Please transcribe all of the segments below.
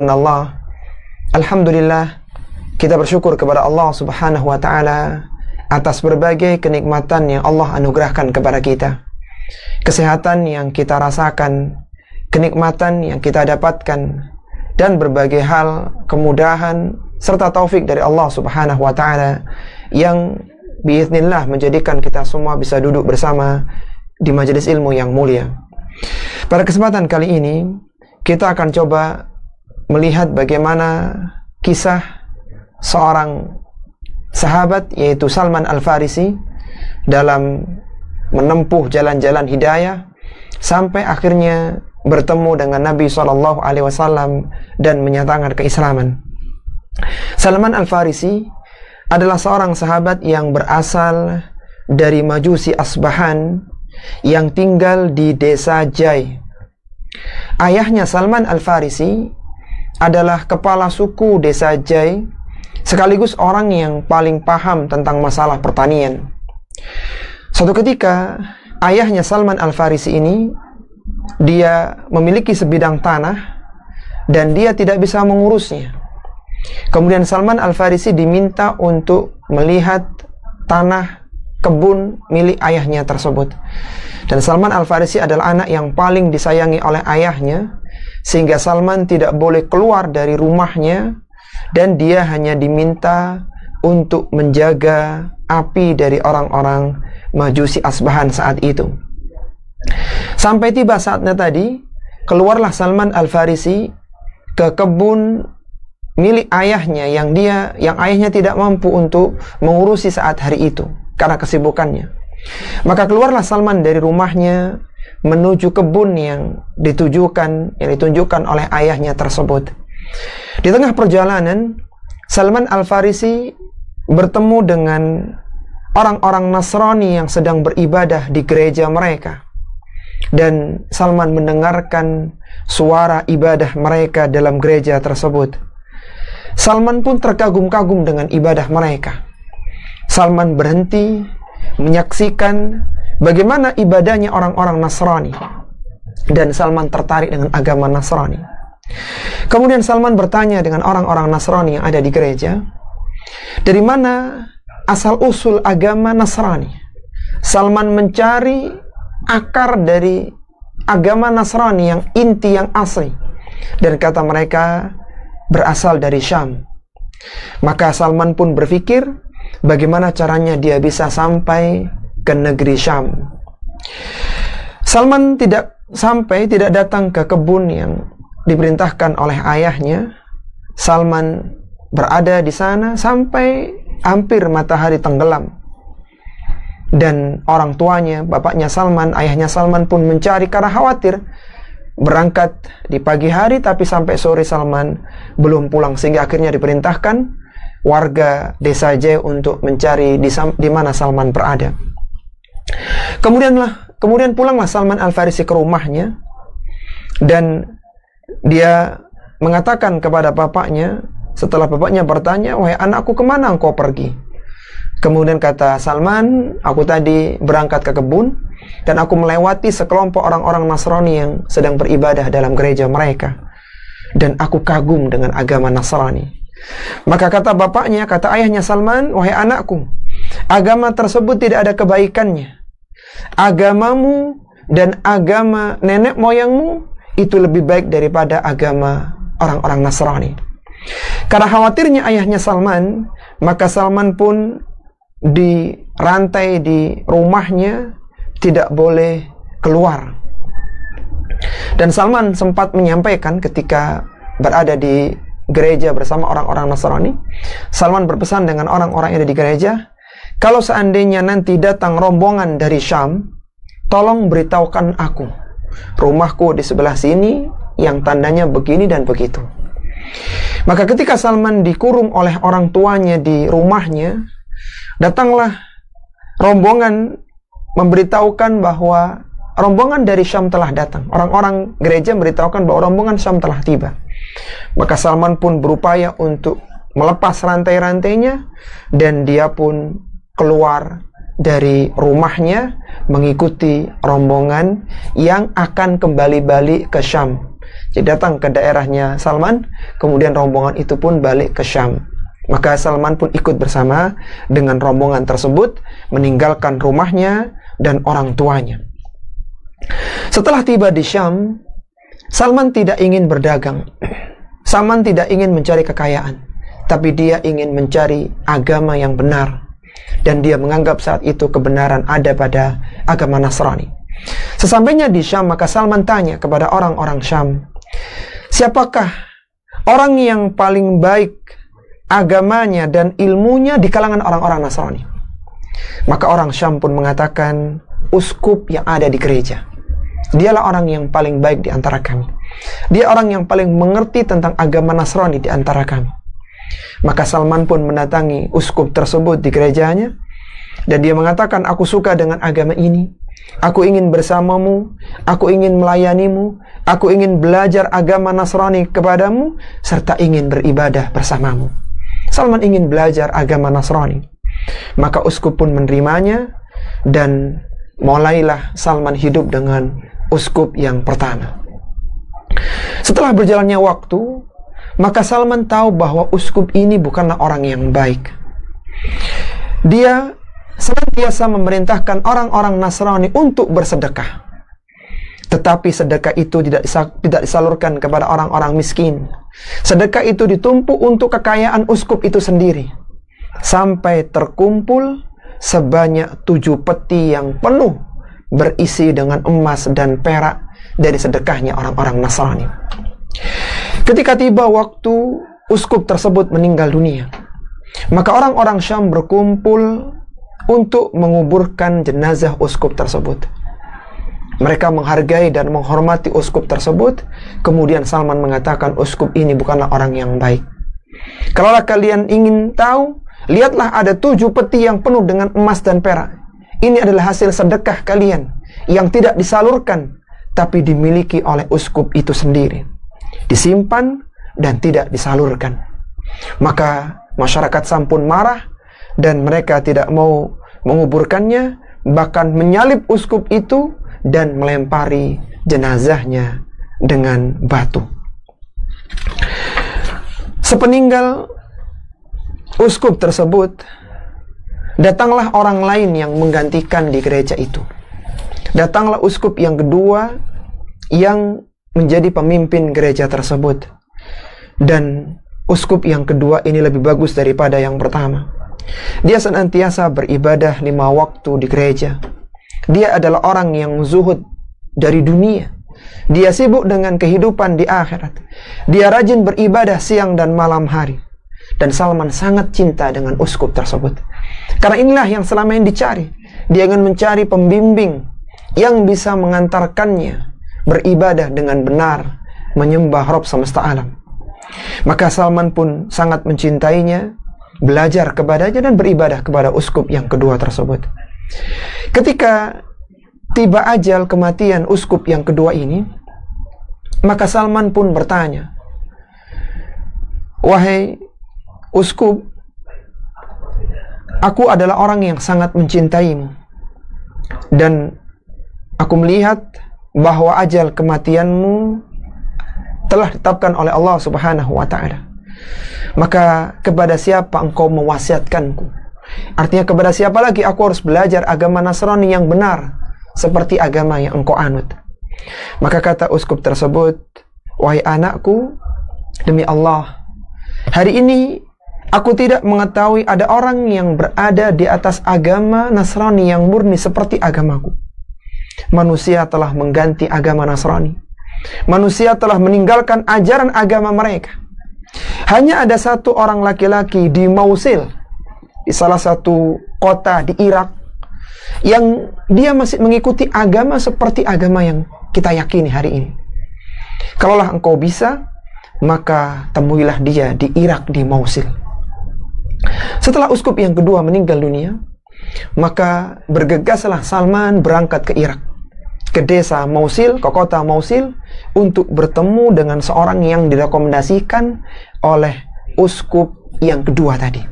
Allah. Alhamdulillah, kita bersyukur kepada Allah Subhanahu wa Ta'ala atas berbagai kenikmatan yang Allah anugerahkan kepada kita. Kesehatan yang kita rasakan, kenikmatan yang kita dapatkan, dan berbagai hal, kemudahan serta taufik dari Allah Subhanahu wa Ta'ala yang biiznillah menjadikan kita semua bisa duduk bersama di majelis ilmu yang mulia. Pada kesempatan kali ini kita akan coba melihat bagaimana kisah seorang sahabat yaitu Salman Al-Farisi dalam menempuh jalan-jalan hidayah sampai akhirnya bertemu dengan Nabi SAW dan menyatakan keislaman. Salman Al-Farisi adalah seorang sahabat yang berasal dari Majusi Asbahan yang tinggal di desa Jai. Ayahnya Salman Al-Farisi adalah kepala suku desa Jai, sekaligus orang yang paling paham tentang masalah pertanian. Suatu ketika, ayahnya Salman Al-Farisi ini, dia memiliki sebidang tanah dan dia tidak bisa mengurusnya. Kemudian Salman Al-Farisi diminta untuk melihat tanah kebun milik ayahnya tersebut. Dan Salman Al-Farisi adalah anak yang paling disayangi oleh ayahnya, sehingga Salman tidak boleh keluar dari rumahnya dan dia hanya diminta untuk menjaga api dari orang-orang Majusi Asbahan saat itu. Sampai tiba saatnya tadi, keluarlah Salman Al-Farisi ke kebun milik ayahnya yang ayahnya tidak mampu untuk mengurusi saat hari itu karena kesibukannya. Maka keluarlah Salman dari rumahnya menuju kebun yang ditunjukkan oleh ayahnya tersebut. Di tengah perjalanan, Salman Al-Farisi bertemu dengan orang-orang Nasrani yang sedang beribadah di gereja mereka. Dan Salman mendengarkan suara ibadah mereka dalam gereja tersebut. Salman pun terkagum-kagum dengan ibadah mereka. Salman berhenti menyaksikan bagaimana ibadahnya orang-orang Nasrani, dan Salman tertarik dengan agama Nasrani. Kemudian Salman bertanya dengan orang-orang Nasrani yang ada di gereja, dari mana asal-usul agama Nasrani? Salman mencari akar dari agama Nasrani yang inti, yang asli, dan kata mereka berasal dari Syam. Maka Salman pun berpikir bagaimana caranya dia bisa sampai ke negeri Syam. Salman tidak datang ke kebun yang diperintahkan oleh ayahnya. Salman berada di sana sampai hampir matahari tenggelam. Dan orang tuanya, bapaknya Salman, ayahnya Salman pun mencari karena khawatir berangkat di pagi hari tapi sampai sore Salman belum pulang, sehingga akhirnya diperintahkan warga desa Jai untuk mencari di mana Salman berada. Kemudian pulanglah Salman Al-Farisi ke rumahnya dan dia mengatakan kepada bapaknya, setelah bapaknya bertanya, "Wahai anakku, kemana engkau pergi?" Kemudian kata Salman, "Aku tadi berangkat ke kebun dan aku melewati sekelompok orang-orang Nasrani yang sedang beribadah dalam gereja mereka, dan aku kagum dengan agama Nasrani." Maka kata bapaknya, kata ayahnya Salman, "Wahai anakku, agama tersebut tidak ada kebaikannya. Agamamu dan agama nenek moyangmu itu lebih baik daripada agama orang-orang Nasrani." Karena khawatirnya ayahnya Salman, maka Salman pun dirantai di rumahnya, tidak boleh keluar. Dan Salman sempat menyampaikan ketika berada di gereja bersama orang-orang Nasrani, Salman berpesan dengan orang-orang yang ada di gereja, "Kalau seandainya nanti datang rombongan dari Syam, tolong beritahukan aku. Rumahku di sebelah sini yang tandanya begini dan begitu." Maka ketika Salman dikurung oleh orang tuanya di rumahnya, datanglah rombongan memberitahukan bahwa rombongan dari Syam telah datang. Orang-orang gereja memberitahukan bahwa rombongan Syam telah tiba. Maka Salman pun berupaya untuk melepas rantai-rantainya dan dia pun keluar dari rumahnya mengikuti rombongan yang akan kembali balik ke Syam. Jadi datang ke daerahnya Salman, kemudian rombongan itu pun balik ke Syam. Maka Salman pun ikut bersama dengan rombongan tersebut, meninggalkan rumahnya dan orang tuanya. Setelah tiba di Syam, Salman tidak ingin berdagang. Salman tidak ingin mencari kekayaan, tapi dia ingin mencari agama yang benar. Dan dia menganggap saat itu kebenaran ada pada agama Nasrani. Sesampainya di Syam, maka Salman tanya kepada orang-orang Syam, siapakah orang yang paling baik agamanya dan ilmunya di kalangan orang-orang Nasrani? Maka orang Syam pun mengatakan, uskup yang ada di gereja. Dialah orang yang paling baik di antara kami. Dia orang yang paling mengerti tentang agama Nasrani di antara kami. Maka Salman pun mendatangi uskup tersebut di gerejanya, dan dia mengatakan, aku suka dengan agama ini. Aku ingin bersamamu, aku ingin melayanimu, aku ingin belajar agama Nasrani kepadamu, serta ingin beribadah bersamamu. Salman ingin belajar agama Nasrani. Maka uskup pun menerimanya, dan mulailah Salman hidup dengan uskup yang pertama. Setelah berjalannya waktu, maka Salman tahu bahwa uskup ini bukanlah orang yang baik. Dia senantiasa memerintahkan orang-orang Nasrani untuk bersedekah, tetapi sedekah itu tidak disalurkan kepada orang-orang miskin. Sedekah itu ditumpuk untuk kekayaan uskup itu sendiri, sampai terkumpul sebanyak 7 peti yang penuh berisi dengan emas dan perak dari sedekahnya orang-orang Nasrani. Ketika tiba waktu uskup tersebut meninggal dunia, maka orang-orang Syam berkumpul untuk menguburkan jenazah uskup tersebut. Mereka menghargai dan menghormati uskup tersebut. Kemudian Salman mengatakan, uskup ini bukanlah orang yang baik. Kalaulah kalian ingin tahu, lihatlah ada 7 peti yang penuh dengan emas dan perak. Ini adalah hasil sedekah kalian yang tidak disalurkan, tapi dimiliki oleh uskup itu sendiri, disimpan dan tidak disalurkan. Maka masyarakat Syam pun marah, dan mereka tidak mau menguburkannya, bahkan menyalib uskup itu dan melempari jenazahnya dengan batu. Sepeninggal uskup tersebut, datanglah orang lain yang menggantikan di gereja itu. Datanglah uskup yang kedua yang menjadi pemimpin gereja tersebut. Dan uskup yang kedua ini lebih bagus daripada yang pertama. Dia senantiasa beribadah 5 waktu di gereja. Dia adalah orang yang zuhud dari dunia. Dia sibuk dengan kehidupan di akhirat. Dia rajin beribadah siang dan malam hari. Dan Salman sangat cinta dengan uskup tersebut. Karena inilah yang selama ini dicari. Dia ingin mencari pembimbing yang bisa mengantarkannya beribadah dengan benar, menyembah Rabb semesta alam. Maka Salman pun sangat mencintainya, belajar kepadanya dan beribadah kepada uskup yang kedua tersebut. Ketika tiba ajal kematian uskup yang kedua ini, maka Salman pun bertanya, wahai uskup, aku adalah orang yang sangat mencintaimu, dan aku melihat bahwa ajal kematianmu telah ditetapkan oleh Allah Subhanahu wa ta'ala. Maka kepada siapa engkau mewasiatkanku? Artinya kepada siapa lagi aku harus belajar agama Nasrani yang benar seperti agama yang engkau anut? Maka kata uskup tersebut, wahai anakku, demi Allah, hari ini aku tidak mengetahui ada orang yang berada di atas agama Nasrani yang murni seperti agamaku. Manusia telah mengganti agama Nasrani. Manusia telah meninggalkan ajaran agama mereka. Hanya ada 1 orang laki-laki di Mosul, di salah satu kota di Irak, yang dia masih mengikuti agama seperti agama yang kita yakini hari ini. Kalaulah engkau bisa, maka temuilah dia di Irak, di Mosul. Setelah uskup yang kedua meninggal dunia, maka bergegaslah Salman berangkat ke Irak, ke desa Mosul, ke kota Mosul, untuk bertemu dengan seorang yang direkomendasikan oleh uskup yang kedua tadi.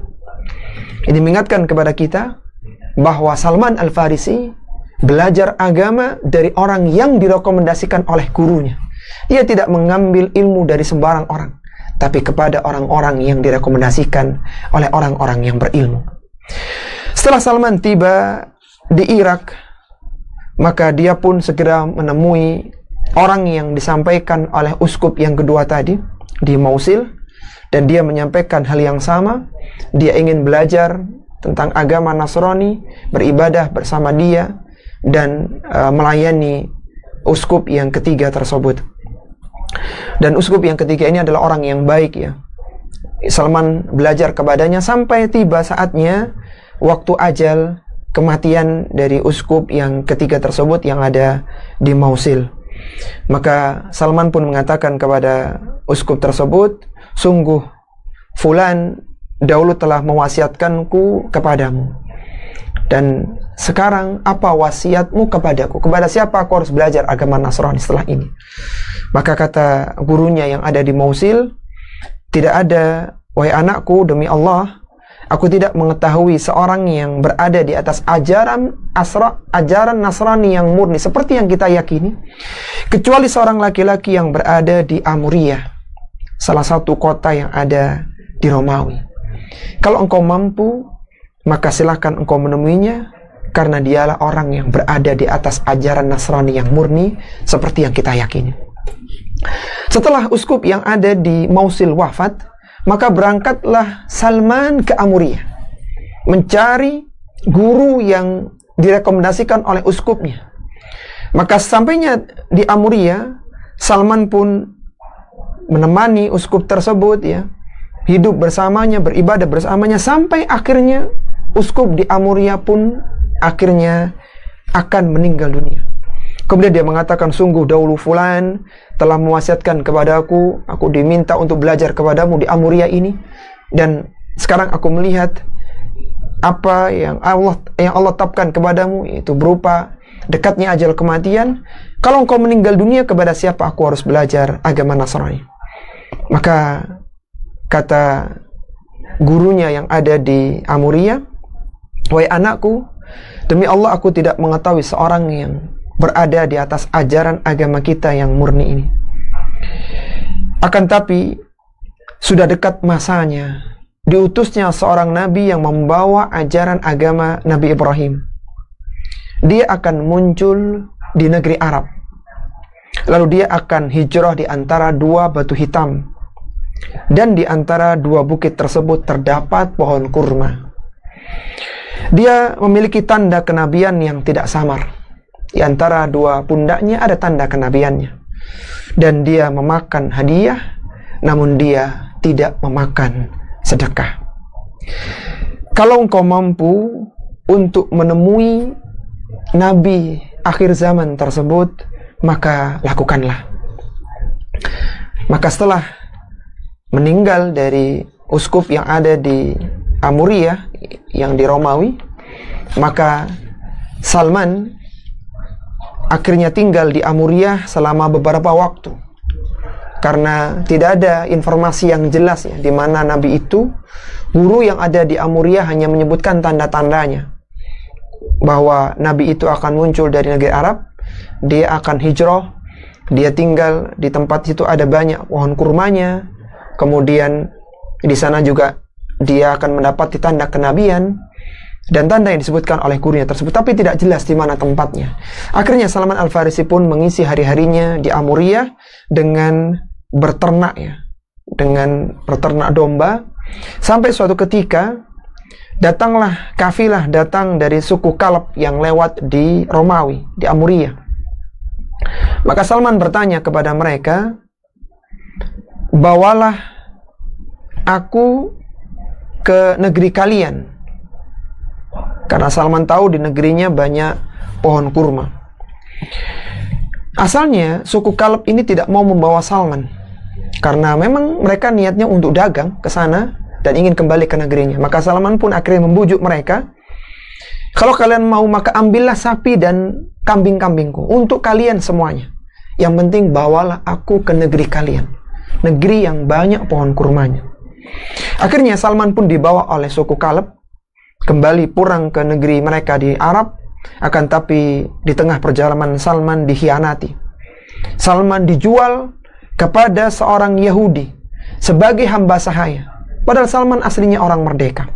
Ini mengingatkan kepada kita bahwa Salman Al-Farisi belajar agama dari orang yang direkomendasikan oleh gurunya. Dia tidak mengambil ilmu dari sembarang orang, tapi kepada orang-orang yang direkomendasikan oleh orang-orang yang berilmu. Setelah Salman tiba di Irak, maka dia pun segera menemui orang yang disampaikan oleh uskup yang kedua tadi di Mosul, dan dia menyampaikan hal yang sama. Dia ingin belajar tentang agama Nasrani, beribadah bersama dia, dan melayani uskup yang ketiga tersebut. Dan uskup yang ketiga ini adalah orang yang baik ya. Salman belajar kepadanya sampai tiba saatnya waktu ajal kematian dari uskup yang ketiga tersebut yang ada di Mosul. Maka Salman pun mengatakan kepada uskup tersebut, sungguh fulan dahulu telah mewasiatkanku kepadamu, dan sekarang apa wasiatmu kepadaku? Kepada siapa aku harus belajar agama Nasrani setelah ini? Maka kata gurunya yang ada di Mosul, tidak ada, wahai anakku, demi Allah, aku tidak mengetahui seorang yang berada di atas ajaran Nasrani yang murni seperti yang kita yakini, kecuali seorang laki-laki yang berada di Amuriyah, salah satu kota yang ada di Romawi. Kalau engkau mampu, maka silahkan engkau menemuinya, karena dialah orang yang berada di atas ajaran Nasrani yang murni seperti yang kita yakini. Setelah uskup yang ada di Mosul wafat, maka berangkatlah Salman ke Amuriyah mencari guru yang direkomendasikan oleh uskupnya. Maka sampainya di Amuriyah, Salman pun menemani uskup tersebut ya, hidup bersamanya, beribadah bersamanya, sampai akhirnya uskup di Amuriyah pun akhirnya akan meninggal dunia. Kemudian dia mengatakan, sungguh dahulu fulan telah mewasiatkan kepadaku, aku diminta untuk belajar kepadamu di Amuriyah ini, dan sekarang aku melihat apa yang Allah tetapkan kepadamu, yaitu berupa dekatnya ajal kematian. Kalau engkau meninggal dunia, kepada siapa aku harus belajar agama Nasrani? Maka kata gurunya yang ada di Amuriyah, wahai anakku, demi Allah aku tidak mengetahui seorang yang berada di atas ajaran agama kita yang murni ini. Akan tapi sudah dekat masanya diutusnya seorang nabi yang membawa ajaran agama Nabi Ibrahim. Dia akan muncul di negeri Arab, lalu dia akan hijrah di antara dua batu hitam, dan di antara dua bukit tersebut terdapat pohon kurma. Dia memiliki tanda kenabian yang tidak samar. Di antara dua pundaknya ada tanda kenabiannya. Dan dia memakan hadiah, namun dia tidak memakan sedekah. Kalau engkau mampu untuk menemui nabi akhir zaman tersebut, maka lakukanlah. Maka setelah meninggal dari uskup yang ada di Amuriyah yang di Romawi, maka Salman akhirnya tinggal di Amuriyah selama beberapa waktu, karena tidak ada informasi yang jelas ya, di mana nabi itu. Guru yang ada di Amuriyah hanya menyebutkan tanda-tandanya, bahwa nabi itu akan muncul dari negeri Arab, dia akan hijrah, dia tinggal di tempat situ ada banyak pohon kurmanya, kemudian di sana juga dia akan mendapati tanda kenabian dan tanda yang disebutkan oleh gurunya tersebut, tapi tidak jelas di mana tempatnya. Akhirnya Salman Al-Farisi pun mengisi hari-harinya di Amuriyah dengan berternak ya, dengan berternak domba, sampai suatu ketika datanglah kafilah datang dari suku Kalb yang lewat di Romawi, di Amuriyah. Maka Salman bertanya kepada mereka, bawalah aku ke negeri kalian, karena Salman tahu di negerinya banyak pohon kurma. Asalnya suku Kalb ini tidak mau membawa Salman, karena memang mereka niatnya untuk dagang ke sana dan ingin kembali ke negerinya. Maka Salman pun akhirnya membujuk mereka, kalau kalian mau maka ambillah sapi dan kambing-kambingku untuk kalian semuanya. Yang penting bawalah aku ke negeri kalian, negeri yang banyak pohon kurmanya. Akhirnya Salman pun dibawa oleh suku Kalb kembali pulang ke negeri mereka di Arab. Akan tapi di tengah perjalanan Salman dikhianati. Salman dijual kepada seorang Yahudi sebagai hamba sahaya, padahal Salman aslinya orang merdeka.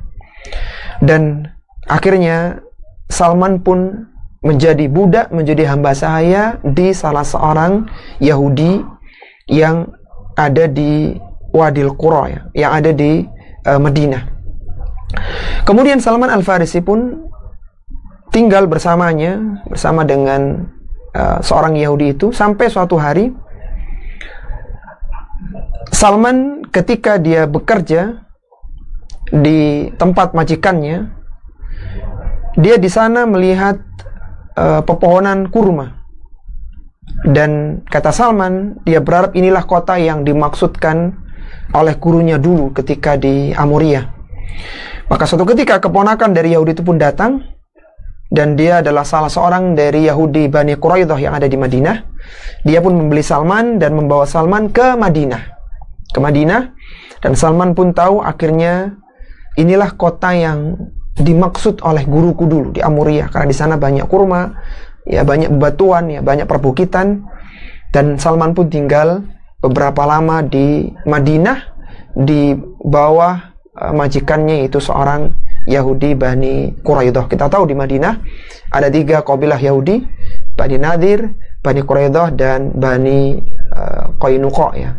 Dan akhirnya Salman pun menjadi budak, menjadi hamba sahaya di salah seorang Yahudi yang ada di Wadil Qura, ya, yang ada di Madinah. Kemudian Salman Al-Farisi pun tinggal bersamanya, bersama dengan seorang Yahudi itu, sampai suatu hari Salman ketika dia bekerja di tempat majikannya, dia di sana melihat pepohonan kurma. Dan kata Salman, dia berharap inilah kota yang dimaksudkan oleh gurunya dulu ketika di Amuria. Maka suatu ketika keponakan dari Yahudi itu pun datang, dan dia adalah salah seorang dari Yahudi Bani Quraidah yang ada di Madinah. Dia pun membeli Salman dan membawa Salman ke Madinah. Dan Salman pun tahu akhirnya inilah kota yang dimaksud oleh guruku dulu di Amuria, karena di sana banyak kurma, ya, banyak bebatuan, ya, banyak perbukitan. Dan Salman pun tinggal beberapa lama di Madinah di bawah majikannya, itu seorang Yahudi Bani Quraidah. Kita tahu di Madinah ada 3 kabilah Yahudi, Bani Nadir, Bani Quraidah, dan Bani Qainuqa, ya.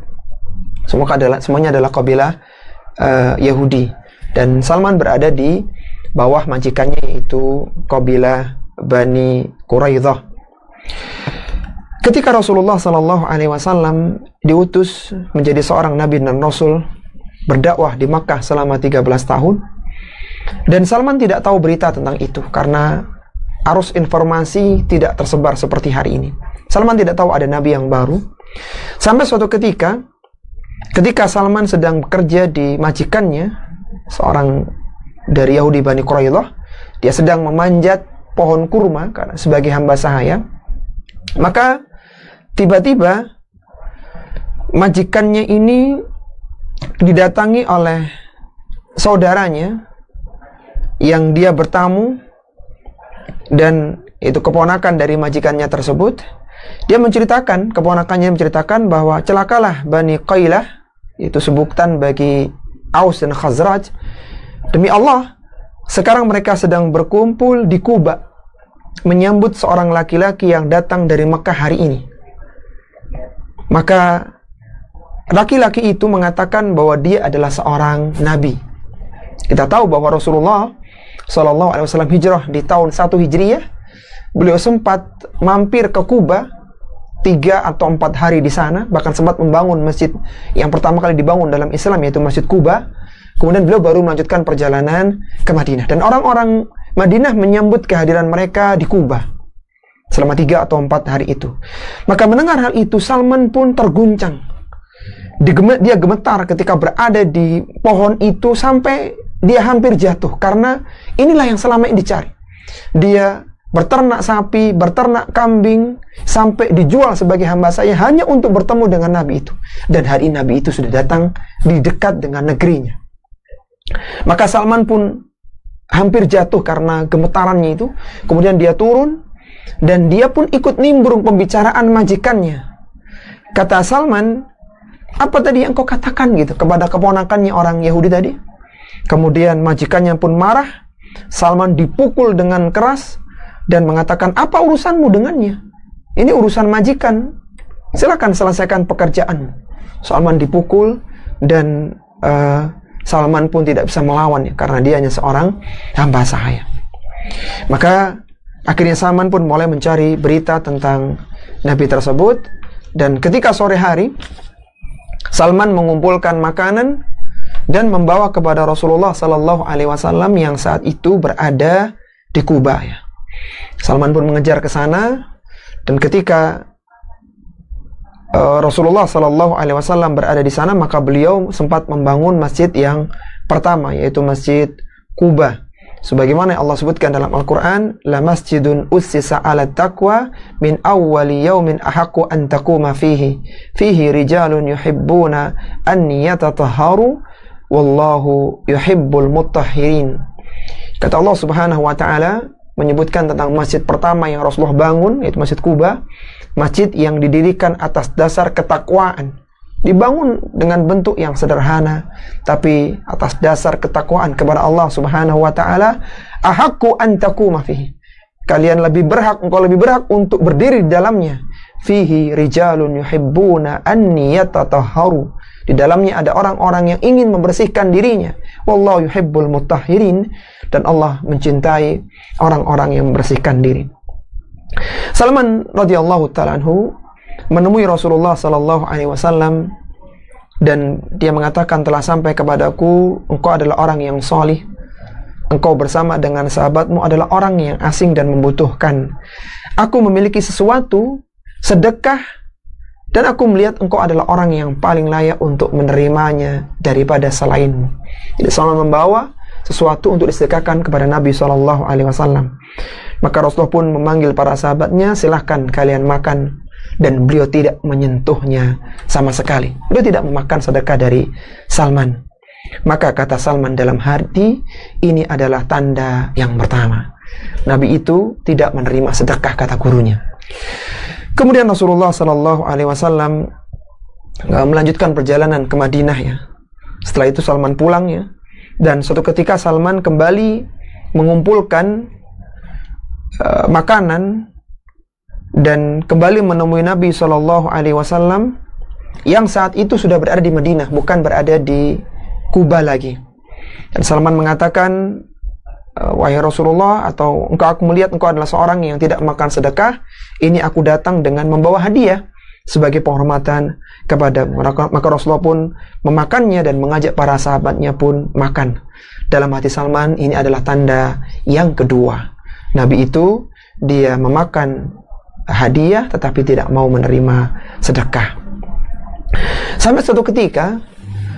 Semuanya adalah kabilah Yahudi. Dan Salman berada di bawah majikannya, yaitu kabilah Bani Quraidah. Ketika Rasulullah SAW diutus menjadi seorang nabi dan rasul, berdakwah di Makkah selama 13 tahun, dan Salman tidak tahu berita tentang itu karena arus informasi tidak tersebar seperti hari ini. Salman tidak tahu ada nabi yang baru, sampai suatu ketika Salman sedang bekerja di majikannya, seorang dari Yahudi Bani Quraidah, dia sedang memanjat pohon kurma karena sebagai hamba sahaya. Maka tiba-tiba majikannya ini didatangi oleh saudaranya yang dia bertamu, dan itu keponakan dari majikannya tersebut. Dia menceritakan, keponakannya menceritakan bahwa celakalah Bani Qailah, itu sebutan bagi Aus dan Khazraj. Demi Allah, sekarang mereka sedang berkumpul di Kuba menyambut seorang laki-laki yang datang dari Mekah hari ini. Maka laki-laki itu mengatakan bahwa dia adalah seorang nabi. Kita tahu bahwa Rasulullah SAW hijrah di tahun 1 Hijriyah. Beliau sempat mampir ke Kuba 3 atau 4 hari di sana, bahkan sempat membangun masjid yang pertama kali dibangun dalam Islam, yaitu Masjid Kuba. Kemudian beliau baru melanjutkan perjalanan ke Madinah, dan orang-orang Madinah menyambut kehadiran mereka di Kuba selama 3 atau 4 hari itu. Maka mendengar hal itu, Salman pun terguncang. Dia gemetar ketika berada di pohon itu sampai dia hampir jatuh, karena inilah yang selama ini dicari. Dia berternak sapi, berternak kambing, sampai dijual sebagai hamba saya hanya untuk bertemu dengan Nabi itu. Dan hari ini Nabi itu sudah datang di dekat dengan negerinya. Maka Salman pun hampir jatuh karena gemetarannya itu. Kemudian dia turun, dan dia pun ikut nimbrung pembicaraan majikannya. Kata Salman, apa tadi yang kau katakan gitu kepada keponakannya orang Yahudi tadi? Kemudian majikannya pun marah. Salman dipukul dengan keras dan mengatakan, apa urusanmu dengannya? Ini urusan majikan, silakan selesaikan pekerjaan. Salman dipukul, dan Salman pun tidak bisa melawan, ya, karena dia hanya seorang hamba sahaya. Maka akhirnya Salman pun mulai mencari berita tentang Nabi tersebut. Dan ketika sore hari, Salman mengumpulkan makanan dan membawa kepada Rasulullah SAW yang saat itu berada di Kuba, ya. Salman pun mengejar ke sana, dan ketika Rasulullah SAW berada di sana, maka beliau sempat membangun masjid yang pertama, yaitu Masjid Kuba. Sebagaimana Allah sebutkan dalam Al-Quran, la masjidun ussisa ala taqwa min awwali yaumin ahaqqu an taquma fihi rijalun yuhibbuna an yatatahharu wallahu yuhibbul mutahhirin. Kata Allah Subhanahu wa taala menyebutkan tentang masjid pertama yang Rasulullah bangun, yaitu Masjid Kuba, masjid yang didirikan atas dasar ketakwaan, dibangun dengan bentuk yang sederhana, tapi atas dasar ketakwaan kepada Allah Subhanahu wa taala, ahaqqu an taquma fihi. Kalian lebih berhak, engkau lebih berhak untuk berdiri di dalamnya. Fihi rijalun yuhibbuna an yatatahharu. Di dalamnya ada orang-orang yang ingin membersihkan dirinya. Wallahu yuhibbul mutahhirin. Dan Allah mencintai orang-orang yang membersihkan diri. Salman radhiyallahu ta'ala anhu menemui Rasulullah sallallahu alaihi wasallam dan dia mengatakan, telah sampai kepadaku engkau adalah orang yang salih. Engkau bersama dengan sahabatmu adalah orang yang asing dan membutuhkan. Aku memiliki sesuatu, sedekah, dan aku melihat engkau adalah orang yang paling layak untuk menerimanya daripada selainmu. Jadi Salman membawa sesuatu untuk disedekahkan kepada Nabi SAW. Maka Rasulullah pun memanggil para sahabatnya, silahkan kalian makan. Dan beliau tidak menyentuhnya sama sekali. Beliau tidak memakan sedekah dari Salman. Maka kata Salman dalam hati, ini adalah tanda yang pertama. Nabi itu tidak menerima sedekah, kata gurunya. Kemudian Rasulullah SAW melanjutkan perjalanan ke Madinah ya. Setelah itu Salman pulang ya. Dan suatu ketika Salman kembali mengumpulkan makanan dan kembali menemui Nabi SAW yang saat itu sudah berada di Madinah, bukan berada di Kuba lagi. Dan Salman mengatakan, wahai Rasulullah, atau aku melihat engkau adalah seorang yang tidak makan sedekah. Ini aku datang dengan membawa hadiah sebagai penghormatan kepada. Maka Rasulullah pun memakannya dan mengajak para sahabatnya pun makan. Dalam hati Salman, ini adalah tanda yang kedua. Nabi itu dia memakan hadiah tetapi tidak mau menerima sedekah. Sampai suatu ketika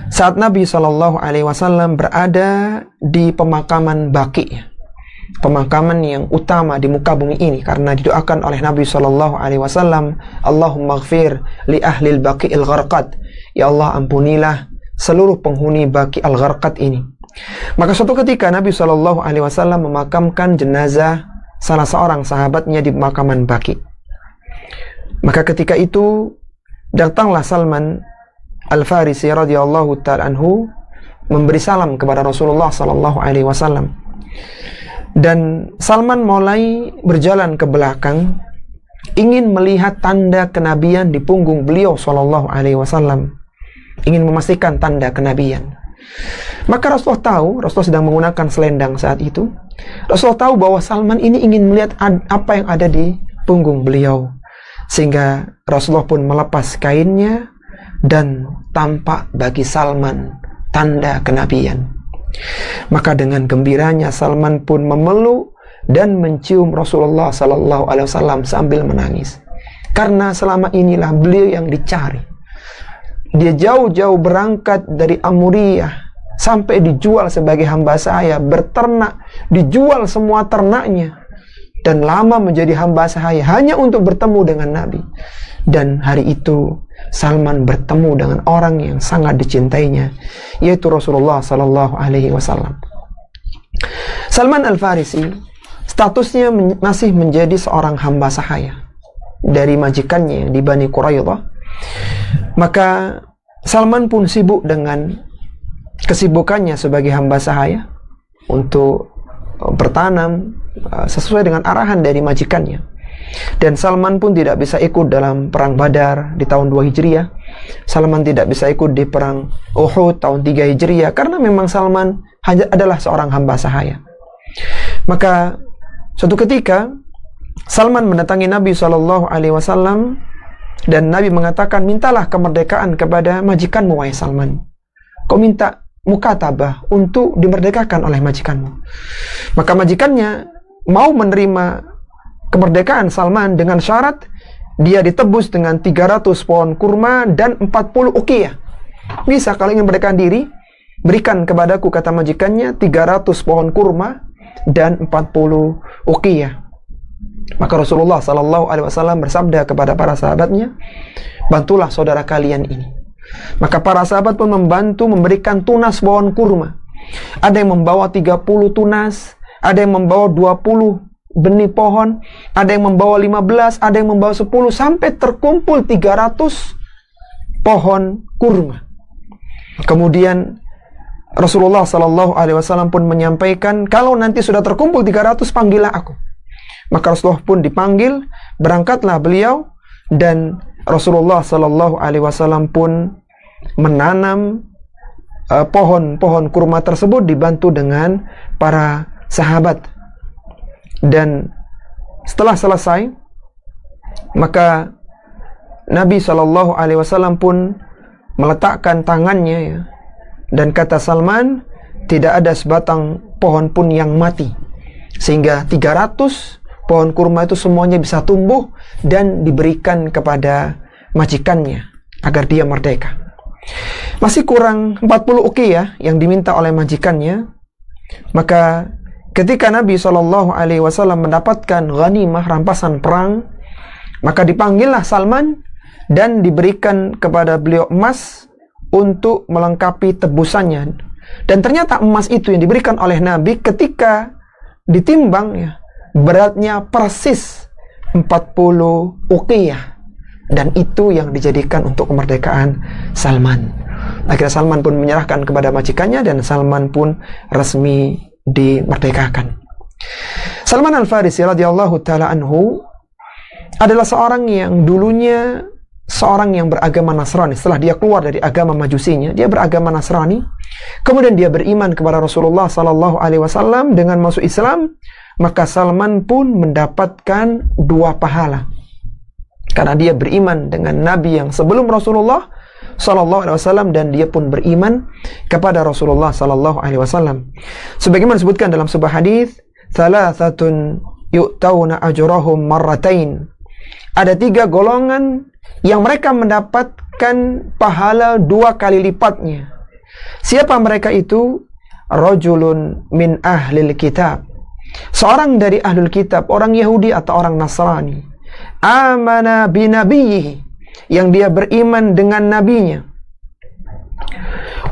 saat Nabi SAW berada di pemakaman Baqi, pemakaman yang utama di muka bumi ini, karena didoakan oleh Nabi SAW, Allahumma ghfir li ahlil Baqi'il Gharqad, ya Allah ampunilah seluruh penghuni Baqi al-Gharqad ini. Maka suatu ketika Nabi SAW memakamkan jenazah salah seorang sahabatnya di pemakaman Baqi. Maka ketika itu datanglah Salman Al-Farisi radhiyallahu ta'ala anhu memberi salam kepada Rasulullah sallallahu alaihi wasallam. Dan Salman mulai berjalan ke belakang ingin melihat tanda kenabian di punggung beliau sallallahu alaihi wasallam. Ingin memastikan tanda kenabian. Maka Rasulullah tahu, Rasulullah sedang menggunakan selendang saat itu. Rasulullah tahu bahwa Salman ini ingin melihat apa yang ada di punggung beliau. Sehingga Rasulullah pun melepas kainnya dan tampak bagi Salman tanda kenabian. Maka dengan gembiranya Salman pun memeluk dan mencium Rasulullah sallallahu alaihi wasallam sambil menangis. Karena selama inilah beliau yang dicari. Dia jauh-jauh berangkat dari Amuriyah sampai dijual sebagai hamba saya, berternak, dijual semua ternaknya dan lama menjadi hamba saya hanya untuk bertemu dengan Nabi. Dan hari itu Salman bertemu dengan orang yang sangat dicintainya, yaitu Rasulullah sallallahu alaihi wasallam. Salman Al-Farisi statusnya masih menjadi seorang hamba sahaya dari majikannya di Bani Quraidah. Maka Salman pun sibuk dengan kesibukannya sebagai hamba sahaya untuk bertanam sesuai dengan arahan dari majikannya. Dan Salman pun tidak bisa ikut dalam perang Badar di tahun 2 Hijriah. Salman tidak bisa ikut di perang Uhud tahun 3 Hijriah karena memang Salman adalah seorang hamba sahaya. Maka suatu ketika Salman mendatangi Nabi SAW dan Nabi mengatakan, mintalah kemerdekaan kepada majikanmu wahai Salman. Kau minta mukatabah untuk dimerdekakan oleh majikanmu. Maka majikannya mau menerima kemerdekaan Salman dengan syarat dia ditebus dengan 300 pohon kurma dan 40 uqiyah. Bisa kalau ingin merdekakan diri, berikan kepadaku, kata majikannya, 300 pohon kurma dan 40 uqiyah. Maka Rasulullah SAW bersabda kepada para sahabatnya, bantulah saudara kalian ini. Maka para sahabat pun membantu memberikan tunas pohon kurma. Ada yang membawa 30 tunas, ada yang membawa 20 benih pohon, ada yang membawa 15, ada yang membawa 10, sampai terkumpul 300 pohon kurma. Kemudian Rasulullah SAW pun menyampaikan, kalau nanti sudah terkumpul 300, panggillah aku. Maka Rasulullah pun dipanggil, berangkatlah beliau, dan Rasulullah SAW pun menanam pohon-pohon kurma tersebut dibantu dengan para sahabat. Dan setelah selesai, maka Nabi SAW pun meletakkan tangannya, ya, dan kata Salman, tidak ada sebatang pohon pun yang mati, sehingga 300 pohon kurma itu semuanya bisa tumbuh dan diberikan kepada majikannya agar dia merdeka. Masih kurang 40 uqiyah yang diminta oleh majikannya. Maka ketika Nabi SAW mendapatkan ghanimah, rampasan perang, maka dipanggillah Salman dan diberikan kepada beliau emas untuk melengkapi tebusannya. Dan ternyata emas itu yang diberikan oleh Nabi ketika ditimbang, ya, beratnya persis 40 uqiyah. Dan itu yang dijadikan untuk kemerdekaan Salman. Akhirnya Salman pun menyerahkan kepada majikannya, dan Salman pun resmi dimerdekakan. Salman Al-Farisi radhiyallahu ta'ala anhu adalah seorang yang dulunya seorang yang beragama Nasrani. Setelah dia keluar dari agama Majusinya, dia beragama Nasrani. Kemudian dia beriman kepada Rasulullah SAW dengan masuk Islam. Maka Salman pun mendapatkan 2 pahala, karena dia beriman dengan Nabi yang sebelum Rasulullah SAW, dan dia pun beriman kepada Rasulullah SAW. Sebagaimana disebutkan dalam sebuah hadis, "Thalathatun yu'tauna ajrahum marratain." Ada 3 golongan yang mereka mendapatkan pahala 2 kali lipatnya. Siapa mereka itu? Rajulun min ahlil kitab, seorang dari ahlul kitab, orang Yahudi atau orang Nasrani. Amana binabiyhi, yang dia beriman dengan nabinya.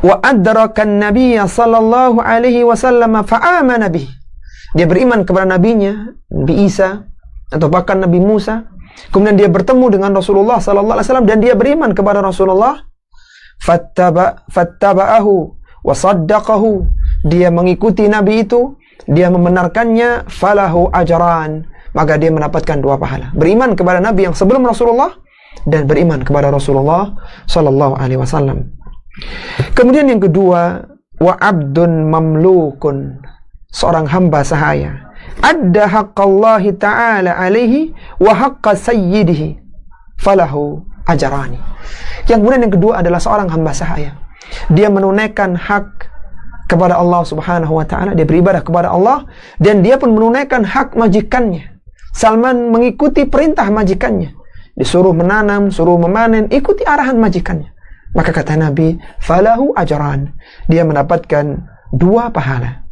Wa adrakan nabiyya sallallahu alaihi wasallam fa'amana bih, dia beriman kepada nabinya, Nabi Isa atau bahkan Nabi Musa. Kemudian dia bertemu dengan Rasulullah sallallahu alaihi wasallam dan dia beriman kepada Rasulullah. Fattaba'ahu wa saddaqahu, dia mengikuti nabi itu, dia membenarkannya. Falahu ajran, maka dia mendapatkan 2 pahala. Beriman kepada nabi yang sebelum Rasulullah dan beriman kepada Rasulullah sallallahu alaihi wasallam. Kemudian yang kedua, wa abdun mamlukun, seorang hamba sahaya. Adda haqqallahi ta'ala alaihi wa haqqa sayyidihi falahu ajrani. Yang kemudian yang kedua adalah seorang hamba sahaya. Dia menunaikan hak kepada Allah Subhanahu wa ta'ala, dia beribadah kepada Allah, dan dia pun menunaikan hak majikannya. Salman mengikuti perintah majikannya, disuruh menanam, suruh memanen, ikuti arahan majikannya. Maka kata Nabi, falahu ajran, dia mendapatkan 2 pahala.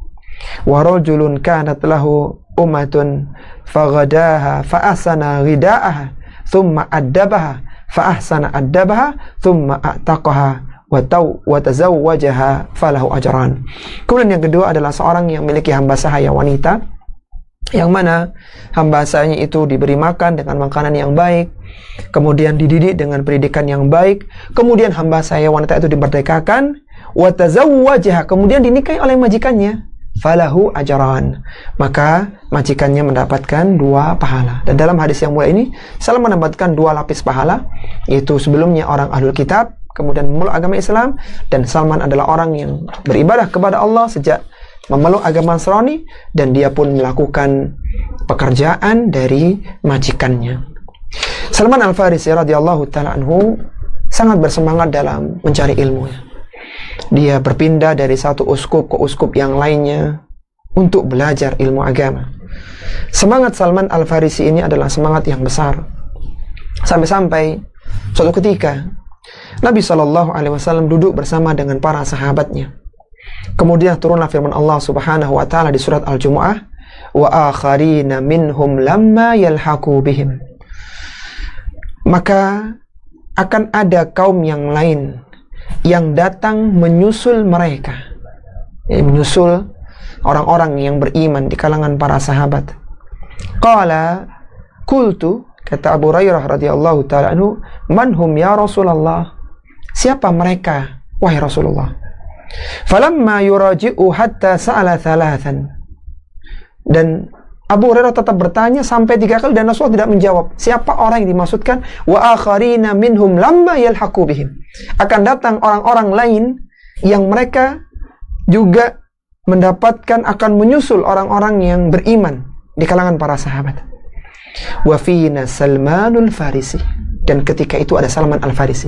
Wa rajulun kanat lahu ummatun faghadaha fa ahsana ghidaaha thumma addabaha fa ahsana addabaha thumma a'taqaha wa tazawwajaha falahu ajran. Kemudian yang kedua adalah seorang yang memiliki hamba sahaya wanita, yang mana hamba sahanya itu diberi makan dengan makanan yang baik, kemudian dididik dengan pendidikan yang baik, kemudian hamba sahaya wanita itu dimerdekakan, wa tazawwajaha, kemudian dinikahi oleh majikannya, falahu ajran, maka majikannya mendapatkan 2 pahala. Dan dalam hadis yang mulia ini, Salman mendapatkan 2 lapis pahala, yaitu sebelumnya orang ahlul kitab, kemudian memeluk agama Islam, dan Salman adalah orang yang beribadah kepada Allah sejak memeluk agama Nasrani, dan dia pun melakukan pekerjaan dari majikannya. Salman Al-Farisi radhiyallahu ta'ala anhu sangat bersemangat dalam mencari ilmu. Dia berpindah dari satu uskup ke uskup yang lainnya untuk belajar ilmu agama. Semangat Salman Al-Farisi ini adalah semangat yang besar. Sampai-sampai suatu ketika Nabi SAW duduk bersama dengan para sahabatnya. Kemudian turunlah firman Allah Subhanahu wa ta'ala di surat Al-Jumu'ah, wa akharina minhum lamma yalhaqu bihim. Maka akan ada kaum yang lain yang datang menyusul mereka, menyusul orang-orang yang beriman di kalangan para sahabat. Qala qultu, kata Abu Hurairah radhiyallahu taala anhu, man hum ya Rasulullah? Siapa mereka wahai Rasulullah? Falamma yuraji'u hatta sa'ala thalathan. Dan Abu Hurairah tetap bertanya sampai 3 kali dan Rasulullah tidak menjawab. Siapa orang yang dimaksudkan? Wa akharina minhum lamma yalhaqu bihim. Akan datang orang-orang lain yang mereka juga mendapatkan, akan menyusul orang-orang yang beriman di kalangan para sahabat. Wa fina Salmanul Farisi. Dan ketika itu ada Salman Al-Farisi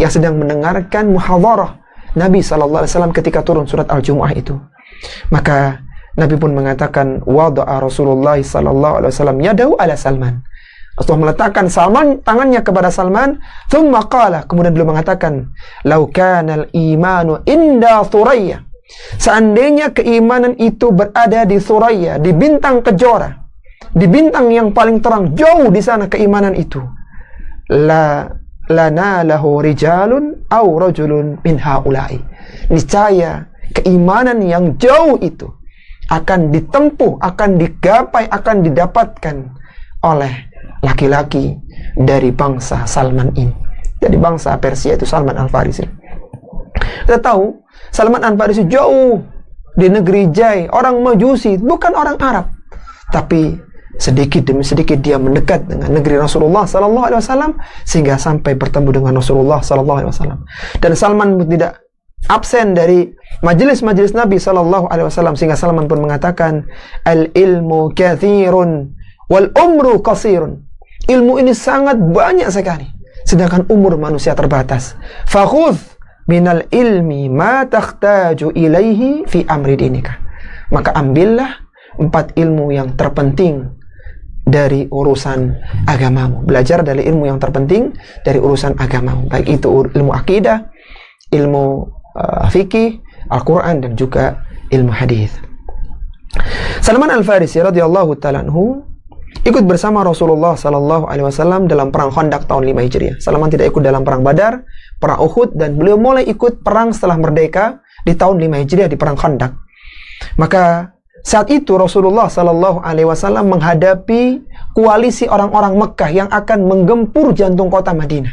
yang sedang mendengarkan muhadharah Nabi SAW ketika turun surat Al-Jumu'ah itu. Maka Nabi pun mengatakan, wada'a Rasulullah SAW yadahu ala Salman. Rasulullah meletakkan Salman, tangannya kepada Salman. Thumma qala, kemudian beliau mengatakan, lau kanal imanu inda Thuraya. Seandainya keimanan itu berada di Thuraya, di bintang kejora, di bintang yang paling terang, jauh di sana keimanan itu, lanalahu rijalun aw rajulun min haula'i. Niscaya keimanan yang jauh itu akan ditempuh, akan digapai, akan didapatkan oleh laki-laki dari bangsa Salman ini, dari bangsa Persia itu Salman Al-Farisi. Kita tahu Salman Al-Farisi jauh di negeri Jai, orang Majusi, bukan orang Arab, tapi sedikit demi sedikit dia mendekat dengan negeri Rasulullah SAW sehingga sampai bertemu dengan Rasulullah SAW. Dan Salman tidak absen dari majelis-majelis Nabi SAW sehingga Salman pun mengatakan, al-ilmu kathirun wal umru qasirun. Ilmu ini sangat banyak sekali, sedangkan umur manusia terbatas. Fakhudh minal ilmi ma takhtaju ilaihi fi amri dinika. Maka ambillah 4 ilmu yang terpenting dari urusan agamamu. Belajar dari ilmu yang terpenting dari urusan agamamu, baik itu ilmu akidah, ilmu fikih, Al-Quran, dan juga ilmu hadis. Salman Al-Farisi radhiyallahu ta'ala anhu ikut bersama Rasulullah sallallahu alaihi wasallam dalam perang Khandaq tahun 5 Hijriah. Salman tidak ikut dalam perang Badar, perang Uhud, dan beliau mulai ikut perang setelah merdeka di tahun 5 Hijriah di perang Khandaq. Maka saat itu Rasulullah sallallahu alaihi wasallam menghadapi koalisi orang-orang Mekah yang akan menggempur jantung kota Madinah.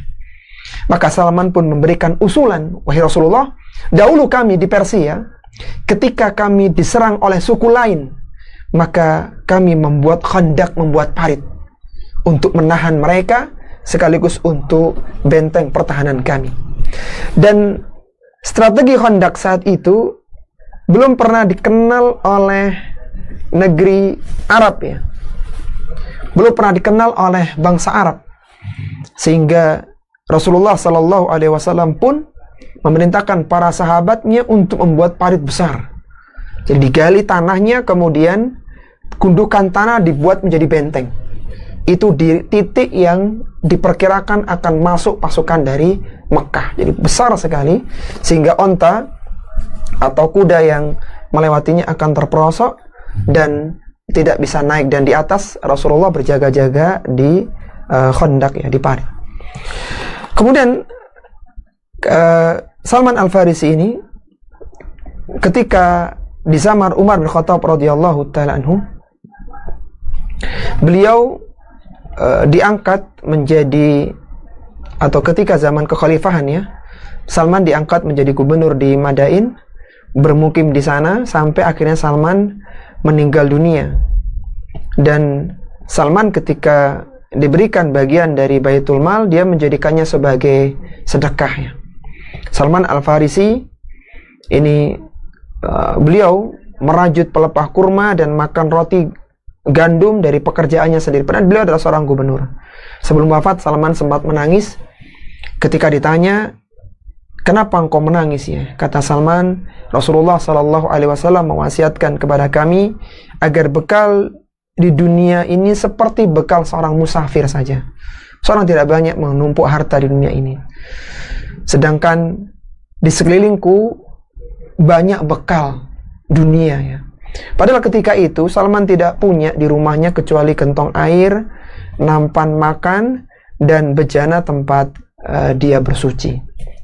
Maka Salman pun memberikan usulan, wahai Rasulullah, dahulu kami di Persia, ketika kami diserang oleh suku lain, maka kami membuat khandak, membuat parit untuk menahan mereka, sekaligus untuk benteng pertahanan kami. Dan strategi khandak saat itu belum pernah dikenal oleh negeri Arab, ya. Belum pernah dikenal oleh bangsa Arab. Sehingga Rasulullah sallallahu alaihi wasallam pun memerintahkan para sahabatnya untuk membuat parit besar. Jadi digali tanahnya, kemudian gundukan tanah dibuat menjadi benteng. Itu di titik yang diperkirakan akan masuk pasukan dari Mekah. Jadi besar sekali sehingga onta atau kuda yang melewatinya akan terperosok dan tidak bisa naik, dan di atas Rasulullah berjaga-jaga di Khandaq, ya, di parit. Kemudian Salman Al-Farisi ini ketika di zaman Umar bin Khattab radhiyallahu taala anhu, beliau diangkat menjadi, atau ketika zaman kekhalifahannya, Salman diangkat menjadi gubernur di Madain, bermukim di sana sampai akhirnya Salman meninggal dunia. Dan Salman ketika diberikan bagian dari Baitul Mal, dia menjadikannya sebagai sedekah. Salman Al-Farisi ini beliau merajut pelepah kurma dan makan roti gandum dari pekerjaannya sendiri. Padahal beliau adalah seorang gubernur. Sebelum wafat, Salman sempat menangis ketika ditanya, kenapa engkau menangis, ya? Kata Salman, Rasulullah sallallahu alaihi wasallam mewasiatkan kepada kami agar bekal di dunia ini seperti bekal seorang musafir saja. Seorang tidak banyak menumpuk harta di dunia ini. Sedangkan di sekelilingku banyak bekal dunia, ya. Padahal ketika itu Salman tidak punya di rumahnya kecuali kentong air, nampan makan, dan bejana tempat dia bersuci.